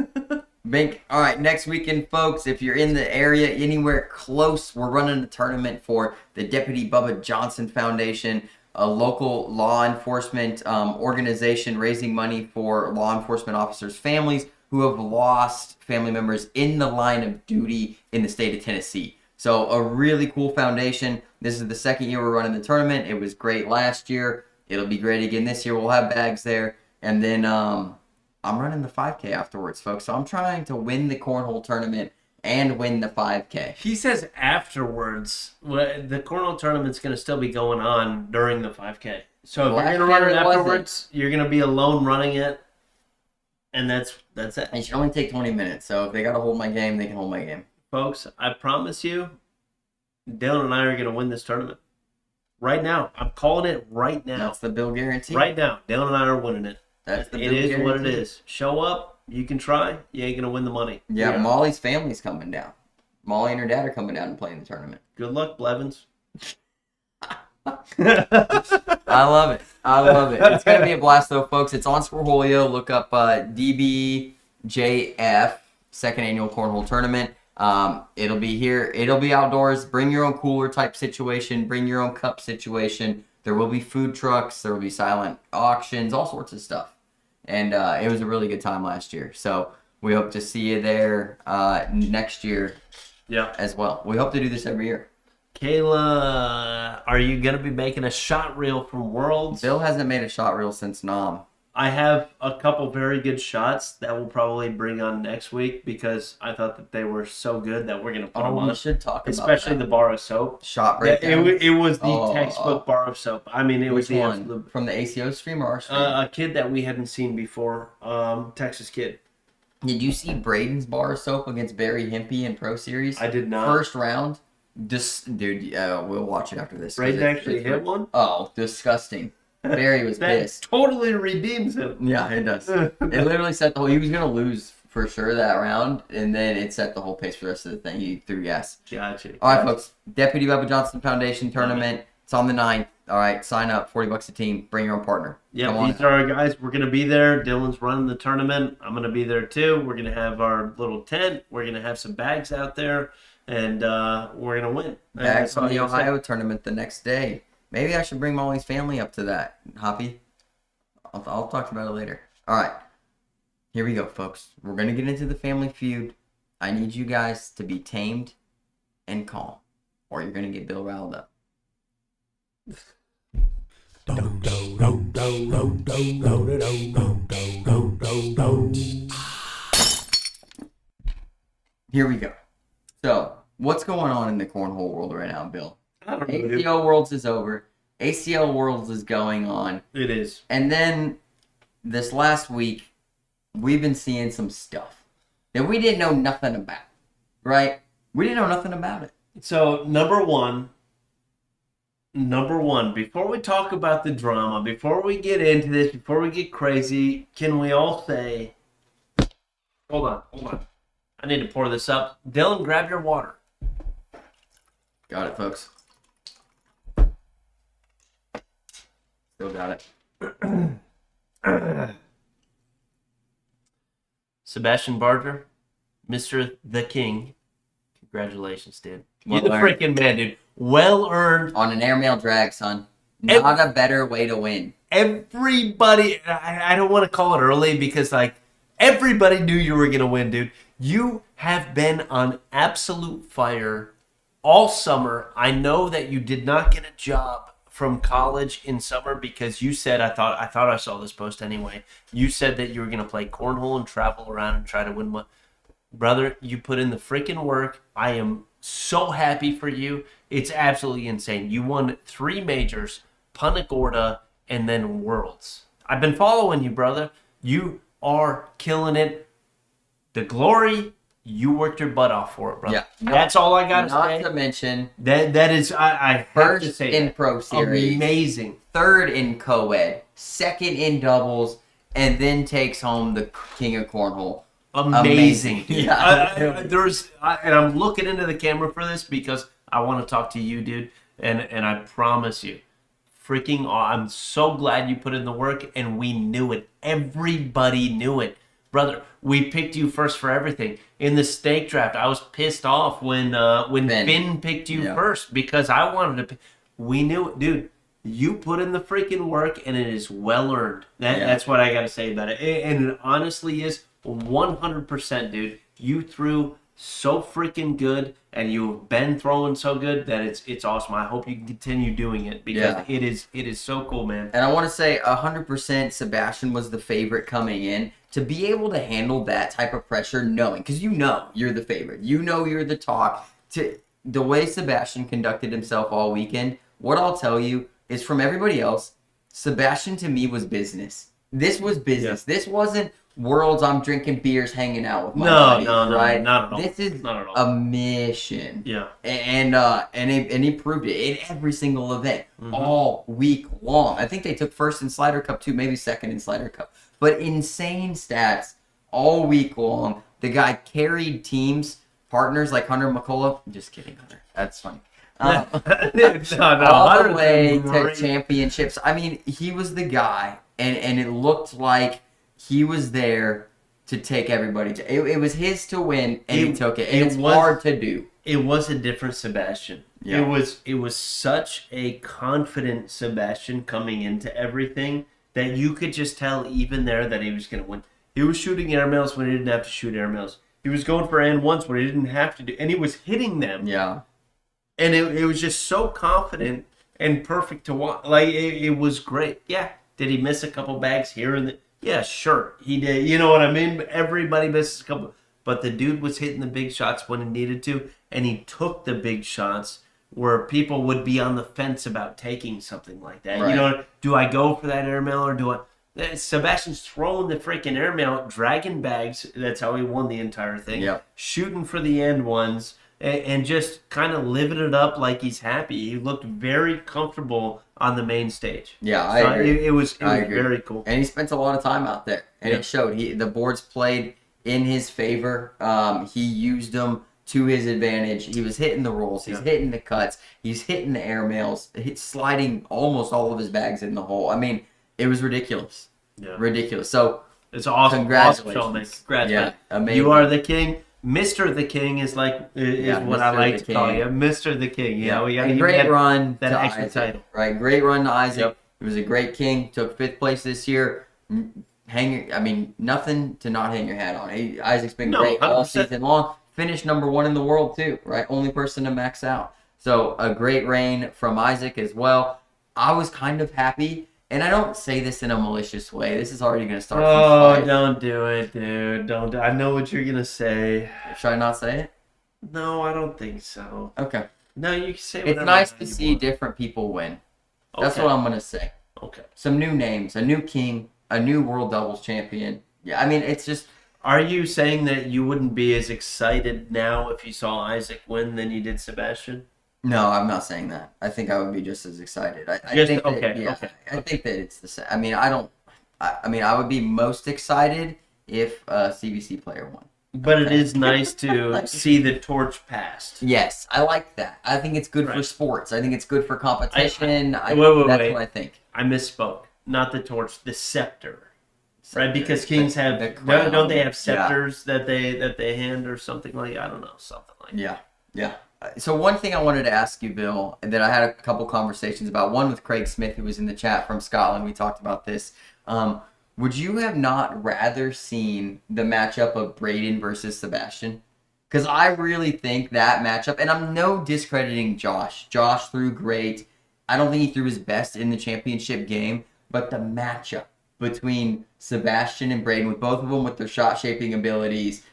Bink. All right, next weekend, folks, if you're in the area, anywhere close, we're running a tournament for the Deputy Bubba Johnson Foundation. a local law enforcement organization raising money for law enforcement officers' families who have lost family members in the line of duty in the state of Tennessee. So a really cool foundation. This is the second year we're running the tournament. It was great last year. It'll be great again this year. We'll have bags there. And then I'm running the 5K afterwards, folks. So I'm trying to win the cornhole tournament and win the 5K. He says afterwards. The cornhole tournament's going to still be going on during the 5K. So if you're going to run it afterwards, you're going to be alone running it. And that's it. It should only take 20 minutes. So if they got to hold my game, they can hold my game. Folks, I promise you, Dylan and I are going to win this tournament. Right now. I'm calling it right now. That's the Bill guarantee. Right now. Dylan and I are winning it. That's the It Bill is guarantee. what it is. Show up. You can try. You ain't going to win the money. Yeah, Molly's family's coming down. Molly and her dad are coming down and playing the tournament. Good luck, Blevins. I love it. I love it. It's going to be a blast, though, folks. It's on Cornholio. Look up DBJF, second annual cornhole tournament. It'll be here. It'll be outdoors. Bring your own cooler type situation. Bring your own cup situation. There will be food trucks. There will be silent auctions, all sorts of stuff. And it was a really good time last year. So we hope to see you there next year as well. We hope to do this every year. Kayla, are you going to be making a shot reel from Worlds? Bill hasn't made a shot reel since Nam. I have a couple very good shots that we'll probably bring on next week because I thought that they were so good that we're going to put them on. We should talk about especially that. the bar of soap. Shot breakdown. It was the textbook bar of soap. I mean, it was Which the one? absolute... From the ACO stream or our stream? A kid that we hadn't seen before, Texas kid. Did you see Braden's bar of soap against Barry Hempy in Pro Series? I did not. First round. Dude, we'll watch it after this. Braden actually hit one? Oh, disgusting. Barry was That pissed. totally redeems him. Yeah, it does. It literally set the whole... He was going to lose for sure that round, and then it set the whole pace for the rest of the thing. He threw gas. Gotcha. All right, folks. Deputy Bubba Johnson Foundation Tournament. It's on the 9th. All right, sign up. $40 a team. Bring your own partner. Yeah, these are our guys. We're going to be there. Dylan's running the tournament. I'm going to be there too. We're going to have our little tent. We're going to have some bags out there, and we're going to win. Bags from the Ohio tournament the next day. Maybe I should bring Molly's family up to that. Hoppy. I'll talk about it later. All right. Here we go, folks. We're going to get into the family feud. I need you guys to be tamed and calm, or you're going to get Bill riled up. Here we go. So, what's going on in the cornhole world right now, Bill? I don't know, ACO Worlds is over. ACL Worlds is going on. It is. And then this last week, we've been seeing some stuff that we didn't know nothing about, right? We didn't know nothing about it. So, number one, before we talk about the drama, before we get into this, before we get crazy, can we all say, hold on. I need to pour this up. Dylan, grab your water. Got it, folks. Still got it. Sebastian Barger, Mr. The King. Congratulations, dude. Well You're the earned. freaking man, dude. Well earned. On an airmail drag, son. Not a better way to win. Everybody, I don't want to call it early because, like, everybody knew you were going to win, dude. You have been on absolute fire all summer. I know that you did not get a job from college in summer because you said, I thought I saw this post anyway. You said that you were going to play cornhole and travel around and try to win one. Brother, you put in the freaking work. I am so happy for you. It's absolutely insane. You won 3 majors, Punta Gorda, and then Worlds. I've been following you, brother. You are killing it. The glory, you worked your butt off for it, brother. Yeah. That's all I got to say. Not to mention, That is, I have to first say in that. Pro Series, Amazing. third in co-ed, second in doubles, and then takes home the King of Cornhole. Amazing. Yeah. And I'm looking into the camera for this because I want to talk to you, dude. And I promise you, I'm so glad you put in the work, and we knew it. Everybody knew it. Brother, we picked you first for everything. In the stake draft, I was pissed off when Finn picked you first because I wanted to. We knew it, dude. you put in the freaking work, and it is well earned. That's what I got to say about it. And it honestly is 100%, dude. You threw so freaking good, and you've been throwing so good that it's awesome. I hope you can continue doing it because it is so cool, man. And I want to say 100% Sebastian was the favorite coming in. To be able to handle that type of pressure, knowing, because you know you're the favorite, you know you're the talk. To the way Sebastian conducted himself all weekend, what I'll tell you is from everybody else, Sebastian to me was business. This was business. Yeah. This wasn't worlds. I'm drinking beers, hanging out with my buddies, right? Not at all. This is not at all. a mission. Yeah, and he proved it in every single event all week long. I think they took first in Slider Cup too, maybe second in Slider Cup. But insane stats all week long. The guy carried teams, partners like Hunter McCullough. Just kidding, Hunter. That's funny. All the way to championships. I mean, he was the guy, and it looked like he was there to take everybody. It was his to win, and he took it. And it's hard to do. It was a different Sebastian. Yeah. It was such a confident Sebastian coming into everything that you could just tell even there that he was going to win. He was shooting airmails when he didn't have to shoot airmails. He was going for N1s when he didn't have to do, and he was hitting them. Yeah. And it was just so confident and perfect to watch. Like, it was great. Yeah. Did he miss a couple bags here and there? Yeah, sure. He did. You know what I mean? Everybody misses a couple. But the dude was hitting the big shots when he needed to, and he took the big shots where people would be on the fence about taking something like that. Right. You know, do I go for that airmail or do I? Sebastian's throwing the freaking airmail, dragging bags. That's how he won the entire thing. Yep. Shooting for the end ones and just kind of living it up like he's happy. He looked very comfortable on the main stage. Yeah, I agree. It was very cool. And he spent a lot of time out there, and it showed. The boards played in his favor. He used them to his advantage. He was hitting the rolls. He's hitting the cuts. He's hitting the airmails. He's sliding almost all of his bags in the hole. I mean, it was ridiculous. Yeah. Ridiculous. So it's awesome. Congratulations. Awesome, congratulations. Yeah, amazing. You are the king. Mr. the King is what I like to call you. Mr. the King. You know, we got great run that to extra Isaac, title. Right, great run to Isaac. Yep. He was a great king. Took 5th place this year. Nothing to not hang your hat on. Isaac's been great 100%. All season long. Finished number 1 in the world too, right? Only person to max out. So a great reign from Isaac as well. I was kind of happy, and I don't say this in a malicious way. This is already going to start. Oh, don't do it, dude. Don't. I know what you're going to say. Should I not say it? No, I don't think so. Okay. No, you can say whatever. It's nice to see different people win. That's what I'm going to say. Okay. Some new names, a new king, a new world doubles champion. Yeah, I mean, it's just... Are you saying that you wouldn't be as excited now if you saw Isaac win than you did Sebastian? No, I'm not saying that. I think I would be just as excited. I think that it's the same. I mean, I would be most excited if a CBC player won. But it is nice to see the torch passed. Yes, I like that. I think it's good for sports. I think it's good for competition. That's what I think. I misspoke. Not the torch, the scepter. Right, because kings have don't they have scepters that they hand or something like I don't know, something like that. Yeah. So one thing I wanted to ask you, Bill, that I had a couple conversations about. One with Craig Smith, who was in the chat from Scotland. We talked about this. Would you have not rather seen the matchup of Braden versus Sebastian? Because I really think that matchup, and I'm no discrediting Josh. Josh threw great. I don't think he threw his best in the championship game, but the matchup between Sebastian and Braden, with both of them with their shot shaping abilities,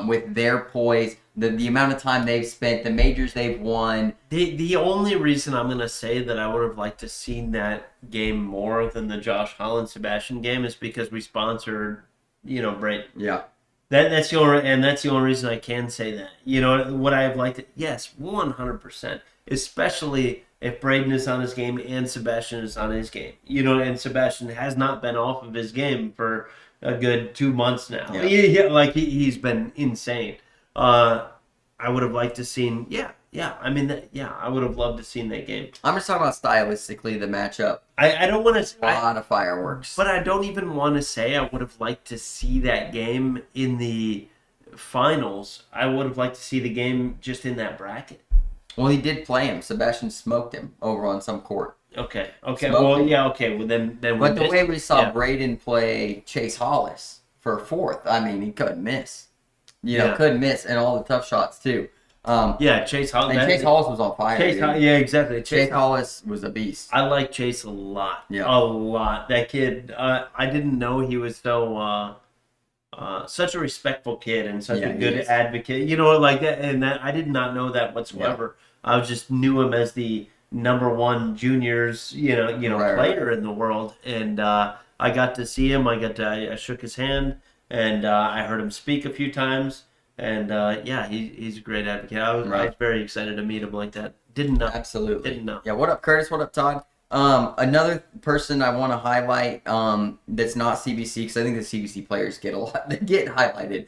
with their poise, the amount of time they've spent, the majors they've won. The only reason I'm going to say that I would have liked to seen that game more than the Josh Holland Sebastian game is because we sponsored, Braden. Yeah. That's the only reason I can say that. Would I have liked it? Yes, 100%. Especially if Braden is on his game and Sebastian is on his game. And Sebastian has not been off of his game for a good 2 months now. Yeah. He's been insane. I would have liked to seen, I would have loved to seen that game. I'm just talking about stylistically the matchup. I don't want to... A lot of fireworks. But I don't even want to say I would have liked to see that game in the finals. I would have liked to see the game just in that bracket. Well, he did play him. Sebastian smoked him over on some court. Okay. Smoked Well, him. yeah. Okay. Well, then we But the missed. way we saw Yeah. Braden play Chase Hollis for fourth, I mean, he couldn't miss. Yeah. Couldn't miss, and all the tough shots too. Yeah, Chase Hollis. And Chase Hollis was on fire. Yeah, exactly. Chase Hollis was a beast. I like Chase a lot. Yeah. A lot. That kid, I didn't know he was so such a respectful kid and such a good advocate. Like that, and that I did not know that whatsoever. I just knew him as the number one juniors, player in the world, and I got to see him. I shook his hand, and I heard him speak a few times. And he's a great advocate. I was very excited to meet him like that. Didn't know. Absolutely. Didn't know. Yeah. What up, Curtis? What up, Todd? Another person I want to highlight that's not CBC, because I think the CBC players get highlighted.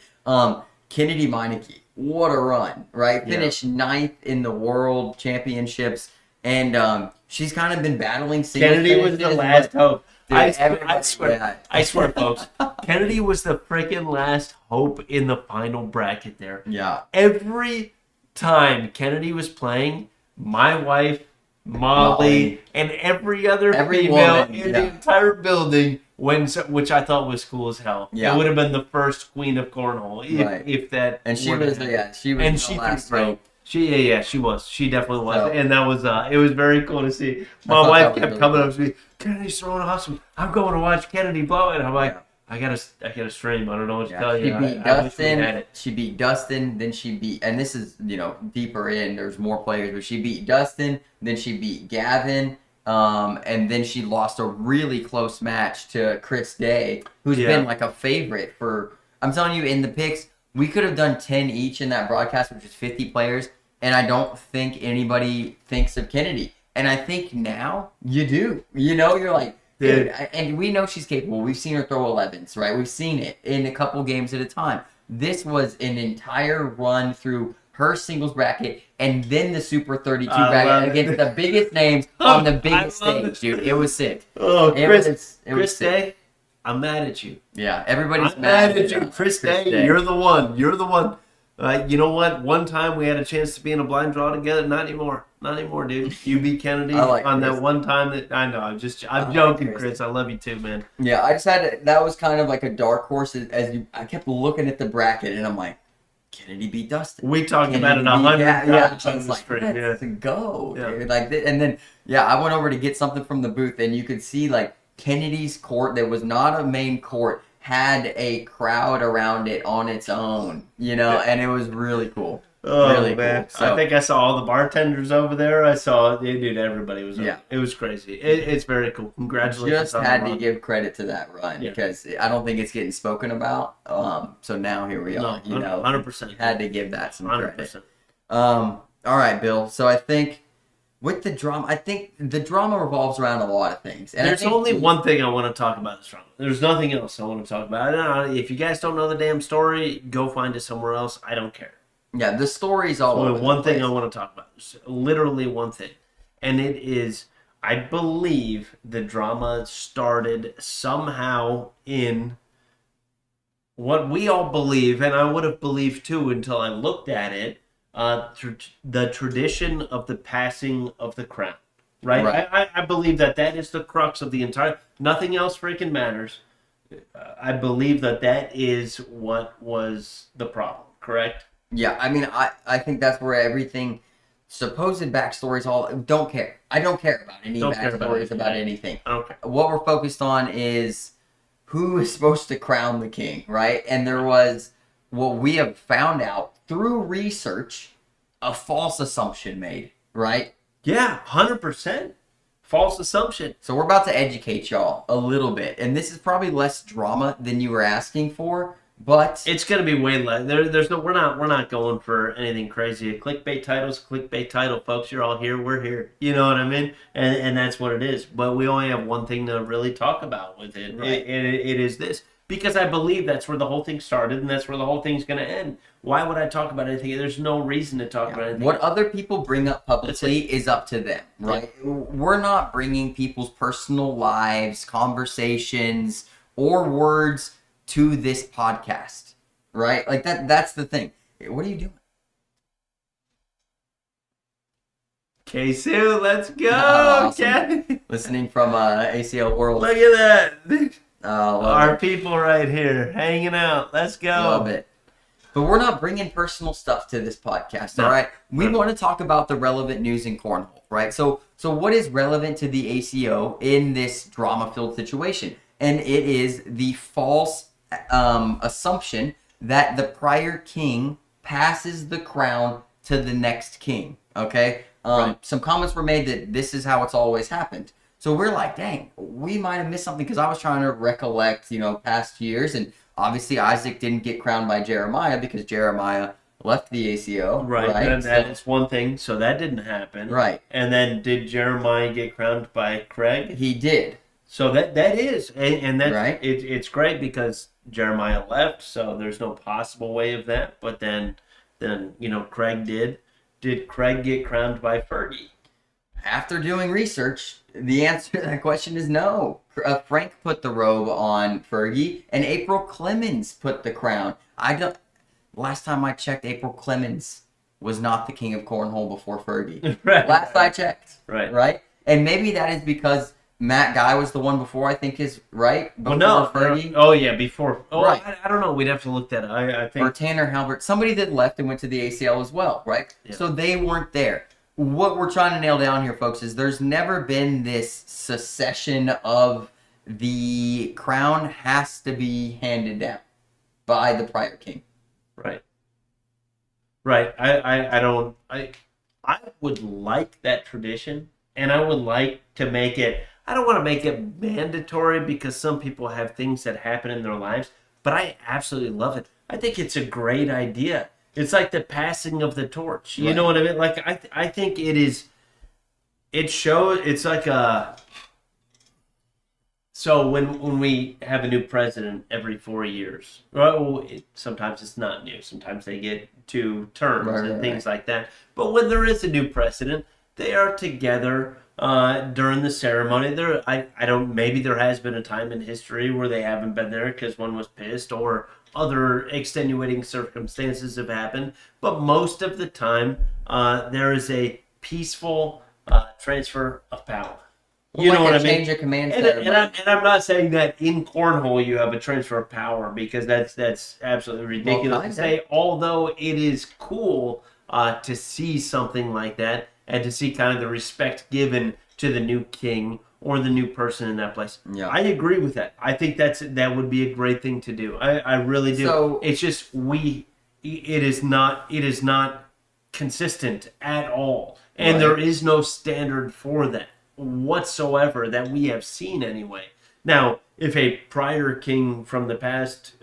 Kennedy Meineke. What a run, right? Finished 9th in the World Championships, and she's kind of been battling singles Kennedy was the last hope. Dude, I swear, folks. Kennedy was the freaking last hope in the final bracket there. Yeah. Every time Kennedy was playing, my wife, Molly, and every other female in the entire building, which I thought was cool as hell. Yeah. It would have been the first queen of cornhole if that. And she was and she last threw. She was. She definitely was. And that was it was very cool to see. My wife kept coming up to me, Kennedy's throwing awesome. I'm going to watch Kennedy blow it. I'm like, I gotta stream. I don't know what to tell you. She beat Dustin. She beat Dustin. Then she beat, and this is deeper in. There's more players, but she beat Dustin. Then she beat Gavin. And then she lost a really close match to Chris Day, who's been like a favorite for. I'm telling you, in the picks, we could have done 10 each in that broadcast, which is 50 players, and I don't think anybody thinks of Kennedy. And I think now you do. You're like, dude, and we know she's capable. We've seen her throw 11s, right? We've seen it in a couple games at a time. This was an entire run through her singles bracket and then the Super 32 bracket against the biggest names on the biggest stage, dude. It was sick. Oh, Chris Day, I'm mad at you. Yeah, everybe's mad at you. Chris Day, you're the one. You're the one. You know what? One time we had a chance to be in a blind draw together. Not anymore. Not anymore, dude. You beat Kennedy on that one time. I know. I'm joking, Chris. I love you too, man. Yeah, I just had that was kind of like a dark horse. I kept looking at the bracket and I'm like, Kennedy beat Dustin. We talked about it 100 times. I was like, let's go, dude. Like, and then I went over to get something from the booth, and you could see like Kennedy's court that was not a main court had a crowd around it on its own, and it was really cool. Oh, really man. cool. So, I think I saw all the bartenders over there. I saw, dude, everybody was over. It was crazy. It's very cool. Congratulations. Just had to give credit to that run because I don't think it's getting spoken about. So now here we are. 100%. Had to give that some 100%. credit. All right, Bill. So I think with the drama, the drama revolves around a lot of things. And there's only one thing I want to talk about this drama. There's nothing else I want to talk about. I don't know, if you guys don't know the damn story, go find it somewhere else. I don't care. Yeah, the story's all over. One thing I want to talk about. Literally one thing. And it is, I believe the drama started somehow in what we all believe, and I would have believed too until I looked at it, the tradition of the passing of the crown. Right? I believe that is the crux of the entire... Nothing else freaking matters. I believe that is what was the problem, correct? Yeah, I mean, I think that's where everything, supposed backstories, all, don't care. I don't care about any backstories about anything. I don't care. What we're focused on is who is supposed to crown the king, right? And there was, what we have found out through research, a false assumption made, right? Yeah, 100%. False assumption. So we're about to educate y'all a little bit. And this is probably less drama than you were asking for. But it's gonna be way less. We're not going for anything crazy. A clickbait title's a clickbait title, folks. You're all here, we're here. You know what I mean? And that's what it is. But we only have one thing to really talk about with it. Right. It is this. Because I believe that's where the whole thing started and that's where the whole thing's gonna end. Why would I talk about anything? There's no reason to talk about anything. What other people bring up publicly is up to them, right? Yeah. We're not bringing people's personal lives, conversations, or words to this podcast, right? Like that's the thing. What are you doing? K-Sue, let's go, Awesome. Kevin. Listening from ACO World. Look at that. Love Our it. people right here hanging out. Let's go. Love it. But we're not bringing personal stuff to this podcast, No. all right? We No. want to talk about the relevant news in cornhole, right? So what is relevant to the ACO in this drama-filled situation? And it is the false assumption that the prior king passes the crown to the next king, okay? Right. Some comments were made that this is how it's always happened. So we're like, dang, we might have missed something because I was trying to recollect, past years, and obviously Isaac didn't get crowned by Jeremiah because Jeremiah left the ACO. Right. That's one thing. So that didn't happen. Right. And then did Jeremiah get crowned by Craig? He did. So that is, and that's Right. It's great because Jeremiah left, so there's no possible way of that. But then Craig did. Did Craig get crowned by Fergie? After doing research, the answer to that question is no. Frank put the robe on Fergie, and April Clemens put the crown. Last time I checked, April Clemens was not the king of cornhole before Fergie. Right. Last I checked. Right. Right? And maybe that is because Matt Guy was the one before, I think is right? Before Fergie. Oh, yeah, before. Oh, Right. I don't know. We'd have to look that up. I think. Or Tanner Halbert. Somebody that left and went to the ACL as well, right? Yeah. So they weren't there. What we're trying to nail down here, folks, is there's never been this secession of the crown has to be handed down by the prior king. Right. Right. I would like that tradition, and I would like to make it. I don't want to make it mandatory because some people have things that happen in their lives, but I absolutely love it. I think it's a great idea. It's like the passing of the torch. You Right. know what I mean? Like I think it is. It shows. It's like a. So when we have a new president every 4 years, well, sometimes it's not new. Sometimes they get 2 terms and things like that. But when there is a new president, they are together during the ceremony. Maybe there has been a time in history where they haven't been there because one was pissed or other extenuating circumstances have happened. But most of the time, there is a peaceful transfer of power. You know what I mean? Change of command And I'm not saying that in cornhole you have a transfer of power because that's absolutely ridiculous to say. Although it is cool to see something like that and to see kind of the respect given to the new king or the new person in that place. Yeah. I agree with that. I think that would be a great thing to do. I really do. So, it's just it is not consistent at all, and there is no standard for that whatsoever that we have seen anyway. Now, if a prior king from the past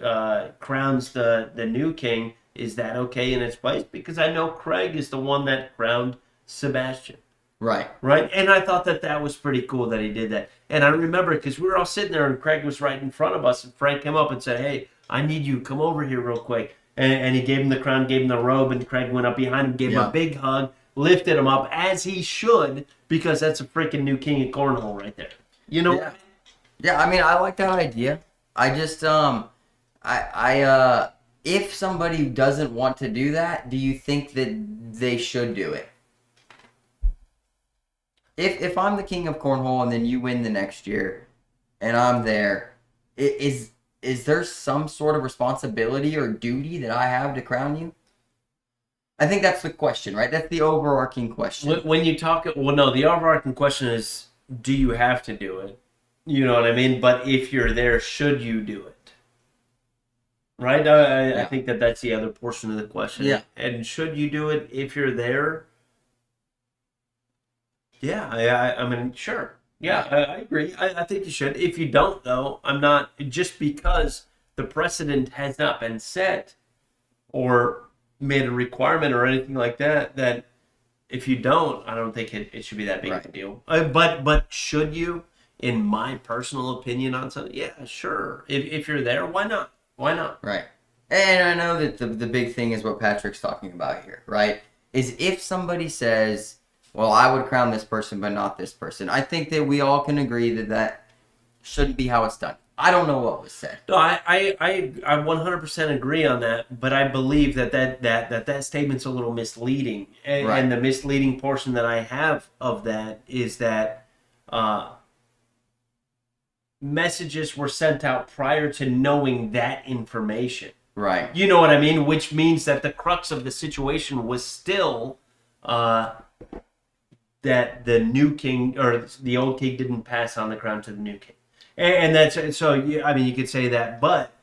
crowns the new king, is that okay in its place? Because I know Craig is the one that crowned Sebastian. Right. And I thought that was pretty cool that he did that. And I remember because we were all sitting there and Craig was right in front of us and Frank came up and said, "Hey, I need you. Come over here real quick." And he gave him the crown, gave him the robe, and Craig went up behind him, gave him a big hug, lifted him up as he should, because that's a freaking new king of cornhole right there. You know? Yeah. Yeah, I mean, I like that idea. I just, if somebody doesn't want to do that, do you think that they should do it? If I'm the king of cornhole and then you win the next year, and I'm there, is there some sort of responsibility or duty that I have to crown you? I think that's the question, right? That's the overarching question. When you talk, well, no, the overarching question is, do you have to do it? You know what I mean? But if you're there, should you do it? Right? I think that's the other portion of the question. Yeah. And should you do it if you're there? Yeah, I mean, sure. Yeah, I agree. I think you should. If you don't, though, I'm not, just because the precedent has not been set or made a requirement or anything like that, that if you don't, I don't think it should be that big of a deal. But should you, in my personal opinion on something, yeah, sure. If you're there, why not? Why not? Right. And I know that the big thing is what Patrick's talking about here, right? Is if somebody says, well, I would crown this person, but not this person. I think that we all can agree that shouldn't be how it's done. I don't know what was said. No, I 100% agree on that, but I believe that statement's a little misleading, and the misleading portion that I have of that is that messages were sent out prior to knowing that information. Right. You know what I mean? Which means that the crux of the situation was still that the new king or the old king didn't pass on the crown to the new king. And that's so. I mean, you could say that, but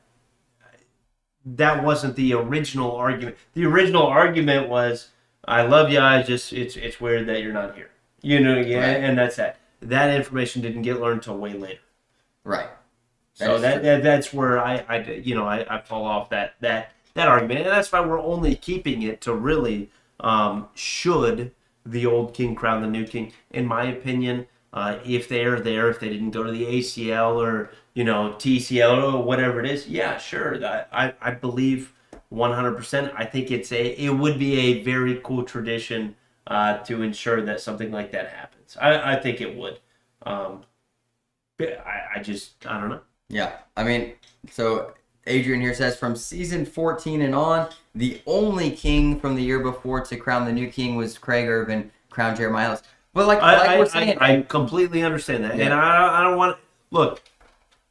that wasn't the original argument. The original argument was, "I love you. It's weird that you're not here." You know, yeah, right. And that's that. That information didn't get learned till way later. Right. So that's where I fall off that argument, and that's why we're only keeping it to really should the old king crown the new king. In my opinion, if they are there, if they didn't go to the ACL or TCL or whatever it is, yeah, sure. I believe 100%. I think it would be a very cool tradition to ensure that something like that happens. I think it would. I don't know. Yeah, I mean, so Adrian here says from season 14 and on, the only king from the year before to crown the new king was Craig Irvin, crown Jeremiah Ellis. But like we're saying, I completely understand that, and I don't want. Look,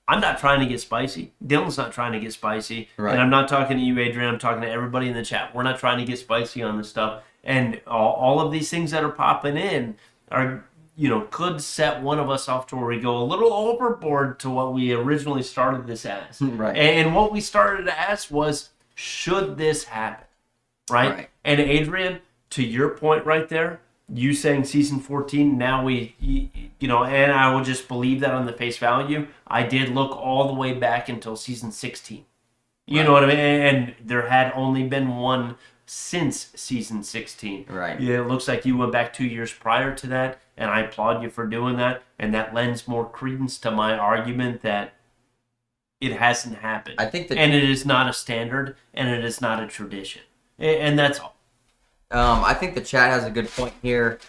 I'm not trying to get spicy. Dylan's not trying to get spicy, right. And I'm not talking to you, Adrian. I'm talking to everybody in the chat. We're not trying to get spicy on this stuff, and all of these things that are popping in are. Could set one of us off to where we go a little overboard to what we originally started this as. Right. And what we started as was, should this happen? Right? And Adrian, to your point right there, you saying season 14, now and I will just believe that on the face value, I did look all the way back until season 16. You know what I mean? And there had only been one since season 16. Right. Yeah, it looks like you went back 2 years prior to that, and I applaud you for doing that, and that lends more credence to my argument that it hasn't happened. I think and it is not a standard, and it is not a tradition. And that's all. I think the chat has a good point here.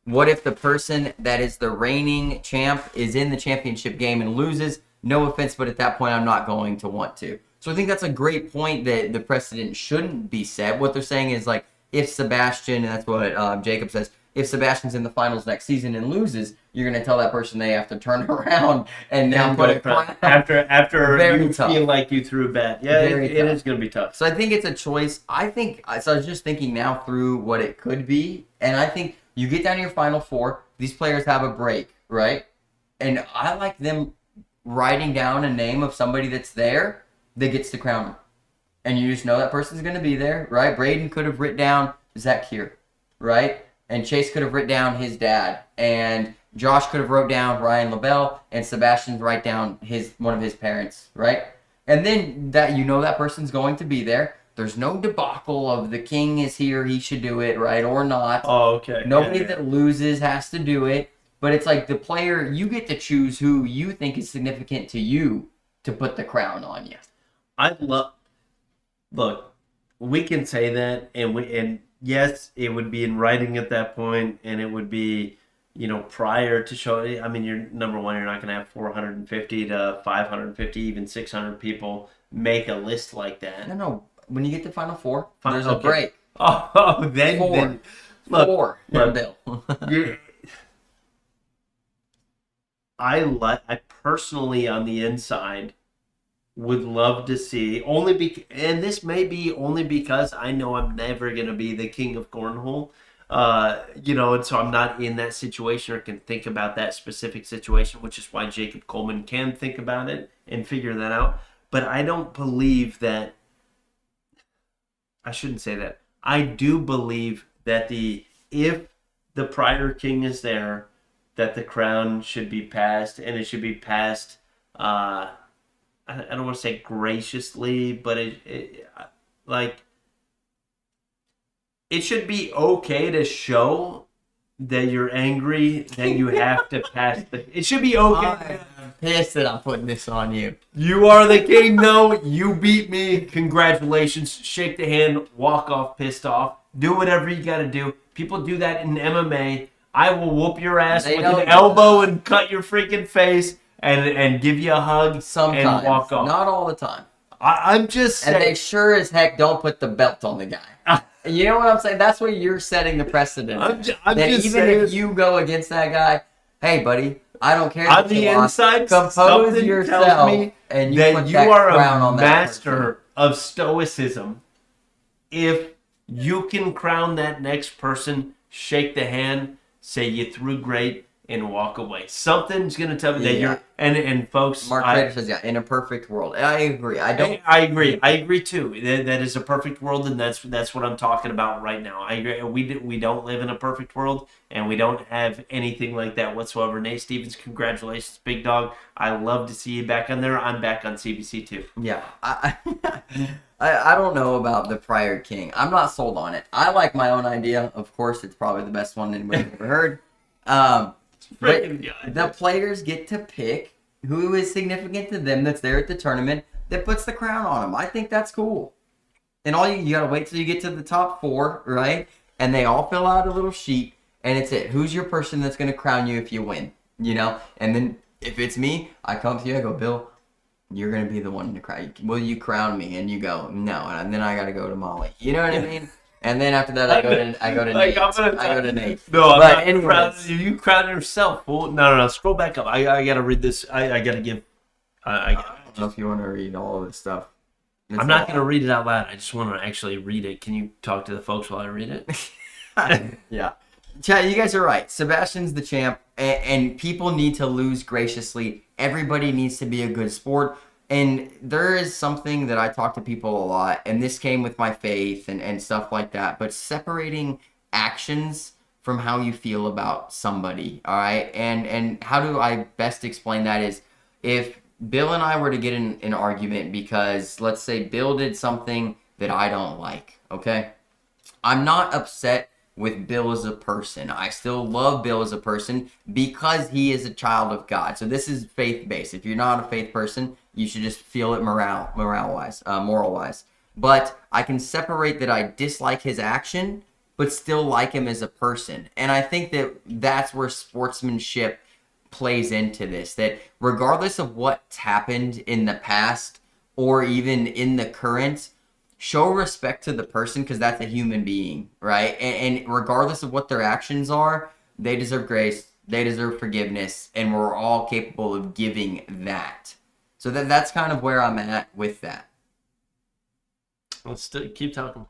What if the person that is the reigning champ is in the championship game and loses? No offense, but at that point, I'm not going to want to. So I think that's a great point that the precedent shouldn't be set. What they're saying is, like, if Sebastian, and that's what Jacob says, if Sebastian's in the finals next season and loses, you're going to tell that person they have to turn around and now put it after very you tough. Feel like you threw a bet. Yeah, it is going to be tough. So I think it's a choice. So I was just thinking now through what it could be, and I think you get down to your final four, these players have a break, right? And I like them writing down a name of somebody that's there that gets to crown them. And you just know that person's going to be there, right? Braden could have written down Zach here, right? And Chase could have written down his dad. And Josh could have wrote down Ryan LaBelle. And Sebastian write down one of his parents, right? And then that person's going to be there. There's no debacle of the king is here, he should do it, right? Or not. Oh, okay. Nobody that loses has to do it. But it's like the player, you get to choose who you think is significant to you to put the crown on you. Look, we can say that, and yes, it would be in writing at that point, and it would be, prior to showing. I mean, you're number one, you're not going to have 450 to 550, even 600 people make a list like that. No. When you get to Final Four, there's a break. Oh, then look, four. Bill. I personally on the inside would love to see and this may be only because I know I'm never going to be the king of cornhole, and so I'm not in that situation or can think about that specific situation, which is why Jacob Coleman can think about it and figure that out. But I don't believe that. I shouldn't say that. I do believe that if the prior king is there, that the crown should be passed, and it should be passed. I don't want to say graciously, but it should be okay to show that you're angry, that you have to pass it should be okay. I'm pissed that I'm putting this on you. You are the king, though. You beat me. Congratulations. Shake the hand, walk off pissed off. Do whatever you got to do. People do that in MMA. I will whoop your ass with an elbow and cut your freaking face. and give you a hug Sometimes, and walk off. not all the time. I'm just saying. And they sure as heck don't put the belt on the guy. You know what I'm saying? That's what you're setting the precedent. I'm just even saying, if you go against that guy, hey, buddy, I don't care. On the inside, compose something yourself tells me and that you put are crown a on that master of stoicism. If you can crown that next person, shake the hand, say you threw great, and walk away. Something's gonna tell me that you're and folks. Mark Trader says, in a perfect world. I agree. I agree too. That is a perfect world, and that's what I'm talking about right now. I agree. We don't live in a perfect world, and we don't have anything like that whatsoever. Nate Stevens, congratulations, big dog. I love to see you back on there. I'm back on CBC too. Yeah, I don't know about the prior king. I'm not sold on it. I like my own idea. Of course, it's probably the best one anybody's ever heard. But the players get to pick who is significant to them that's there at the tournament that puts the crown on them. I think that's cool. And all you got to wait till you get to the top 4, right? And they all fill out a little sheet, and it's it. Who's your person that's going to crown you if you win? You know? And then if it's me, I come to you, I go, Bill, you're going to be the one to crown. Will you crown me? And you go, no. And then I got to go to Molly. You know what I mean? And then after that, I go to Nate. I go to Nate. No, but I'm not crowning you. You crown yourself. Well, no. Scroll back up. I got to read this. I got to give. I don't know if you want to read all of this stuff. I'm not going to read it out loud. I just want to actually read it. Can you talk to the folks while I read it? Yeah. Chat, you guys are right. Sebastian's the champ, and people need to lose graciously. Everybody needs to be a good sport. And there is something that I talk to people a lot, and this came with my faith and stuff like that, but separating actions from how you feel about somebody, all right? And how do I best explain that is if Bill and I were to get in an argument because, let's say, Bill did something that I don't like, okay? I'm not upset with Bill as a person. I still love Bill as a person because he is a child of God. So this is faith-based. If you're not a faith person, you should just feel it moral-wise. But I can separate that I dislike his action, but still like him as a person. And I think that that's where sportsmanship plays into this. That regardless of what's happened in the past or even in the current, show respect to the person because that's a human being, right? And regardless of what their actions are, they deserve grace, they deserve forgiveness, and we're all capable of giving that. So that's kind of where I'm at with that. Let's keep talking.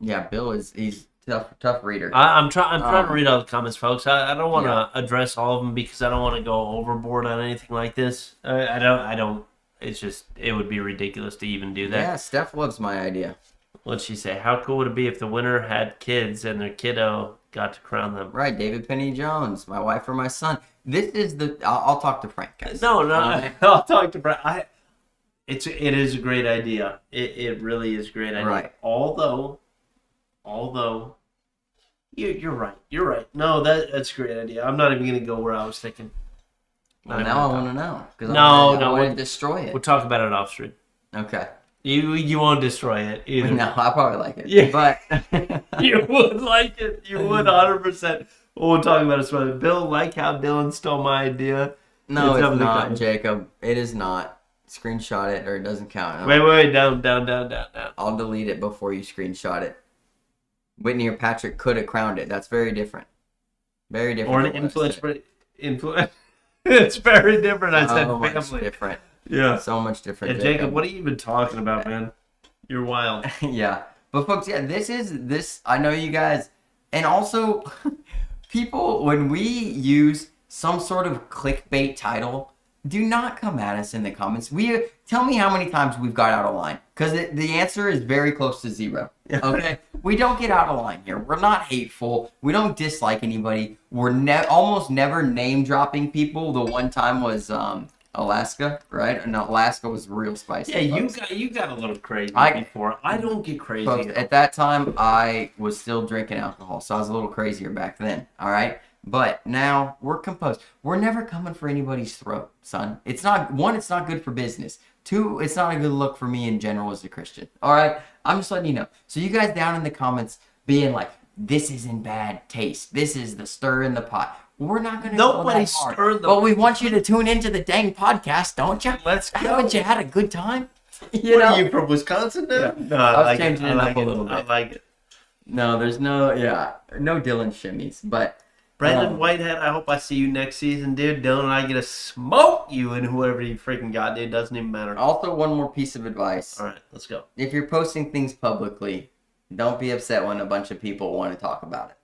Yeah, Bill he's tough reader. I'm trying to read all the comments, folks. I don't want to address all of them because I don't want to go overboard on anything like this. I don't. It's just, it would be ridiculous to even do that. Yeah, Steph loves my idea. What'd she say? How cool would it be if the winner had kids and their kiddo got to crown them? Right, David Penny Jones, my wife or my son. This is the. I'll talk to Frank, guys. No, I'll talk to Frank. It is a great idea. It really is a great idea. Right. Although, you're right. You're right. No, that's a great idea. I'm not even gonna go where I was thinking. Well, now I want to know because I want to destroy it. We'll talk about it off stream. Okay. You won't destroy it either. No, I probably like it. Yeah. But you would like it. You would 100%. We'll talk about it. So, Bill, like how Dylan stole my idea. No, it's not, Jacob. It is not. Screenshot it or it doesn't count. Wait. Down. I'll delete it before you screenshot it. Whitney or Patrick could have crowned it. That's very different. Very different. Or an influence. It's very different. I said much family. Different. Yeah. So much different. Yeah, Jacob, what are you even talking about, man? You're wild. Yeah. But folks, this I know you guys, and also people, when we use some sort of clickbait title, do not come at us in the comments. Tell me how many times we've got out of line, because the answer is very close to 0. Okay, we don't get out of line here. We're not hateful. We don't dislike anybody. We're almost never name dropping people. The one time was Alaska, right? And Alaska was real spicy. Yeah, you got a little crazy before. I don't get crazy. Folks, at that time, I was still drinking alcohol, so I was a little crazier back then. All right. But now we're composed. We're never coming for anybody's throat, son. It's not good for business. 2, it's not a good look for me in general as a Christian. All right, I'm just letting you know. So you guys down in the comments being like, this is in bad taste. This is the stir in the pot. We're not going to Nobody's stirring the But we want you to tune into the dang podcast, don't you? Let's go. Haven't you had a good time? What are you from Wisconsin now? Yeah. No, I was like changing it up a little bit. I like it. No, there's no Dylan shimmies. But Brandon Whitehead, I hope I see you next season, dude. Dylan and I get to smoke you and whoever you freaking got, dude. Doesn't even matter. also, one more piece of advice. All right, let's go. If you're posting things publicly, don't be upset when a bunch of people want to talk about it.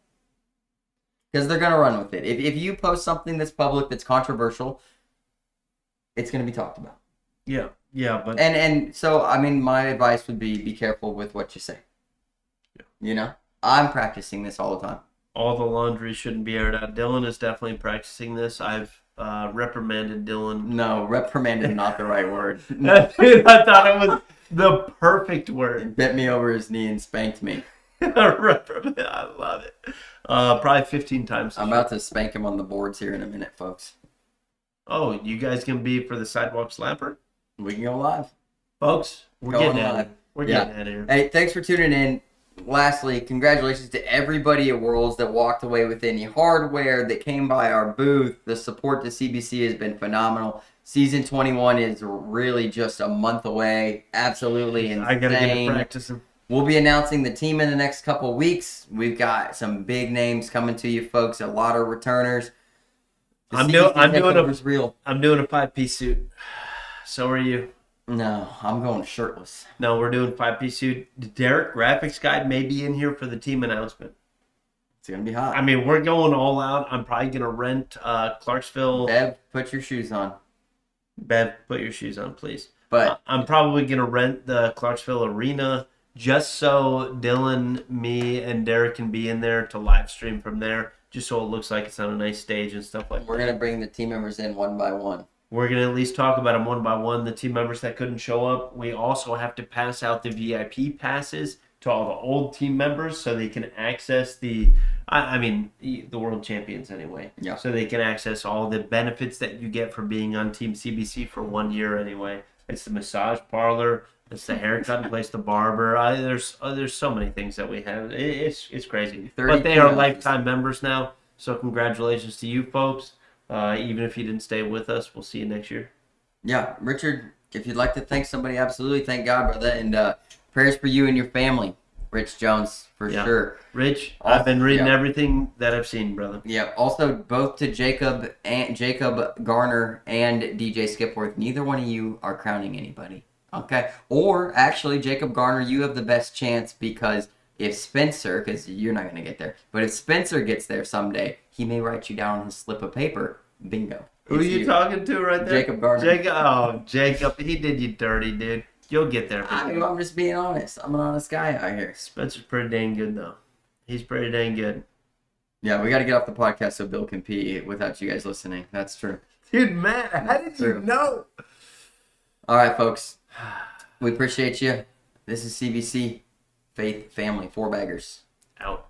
Because they're going to run with it. If you post something that's public, that's controversial, it's going to be talked about. Yeah, but... And so, I mean, my advice would be careful with what you say. Yeah. You know? I'm practicing this all the time. All the laundry shouldn't be aired out. Dylan is definitely practicing this. I've reprimanded Dylan. No, reprimanded is not the right word. Dude, I thought it was the perfect word. He bent me over his knee and spanked me. Reprimand. I love it. Probably 15 times. I'm about to spank him on the boards here in a minute, folks. Oh, you guys can be for the sidewalk slapper? We can go live. Folks, we're Going getting out of live. here. We're getting out of here. Hey, thanks for tuning in. Lastly, congratulations to everybody at Worlds that walked away with any hardware, that came by our booth. The support to CBC has been phenomenal. Season 21 is really just a month away. Absolutely insane. I gotta get to practicing. We'll be announcing the team in the next couple of weeks. We've got some big names coming to you, folks. A lot of returners. I'm doing a 5-piece suit. So are you. No, I'm going shirtless. No, we're doing 5-piece suit. The Derek graphics guy may be in here for the team announcement. It's gonna be hot. I mean, we're going all out. I'm probably gonna rent Clarksville. Bev, put your shoes on. Bev, put your shoes on, please. But I'm probably gonna rent the Clarksville arena just so Dylan, me, and Derek can be in there to live stream from there, just so it looks like it's on a nice stage and stuff like that. We're gonna bring the team members in one by one. We're going to at least talk about them one by one, the team members that couldn't show up. We also have to pass out the VIP passes to all the old team members so they can access the world champions anyway. Yeah. So they can access all the benefits that you get for being on Team CBC for 1 year anyway. It's the massage parlor. It's the haircut place, the barber. There's so many things that we have. It's crazy. But they are lifetime members now. So congratulations to you folks. Even if you didn't stay with us, we'll see you next year. Yeah, Richard, if you'd like to thank somebody, absolutely. Thank God, brother. And prayers for you and your family. Rich Jones, for sure. Rich, I've been reading everything that I've seen, brother. Yeah, also both to Jacob Garner and DJ Skipworth. Neither one of you are crowning anybody. Okay? Or, actually, Jacob Garner, you have the best chance because if Spencer, because you're not going to get there, but if Spencer gets there someday, he may write you down on his slip of paper. Bingo. Who are you talking to right there? Jacob Garner. Jacob, he did you dirty, dude. You'll get there. I'm just being honest. I'm an honest guy out here. Spencer's pretty dang good, though. He's pretty dang good. Yeah, we got to get off the podcast so Bill can pee without you guys listening. That's true. Dude, man, how did you know? All right, folks. We appreciate you. This is CBC, Faith, Family, 4 baggers. Out.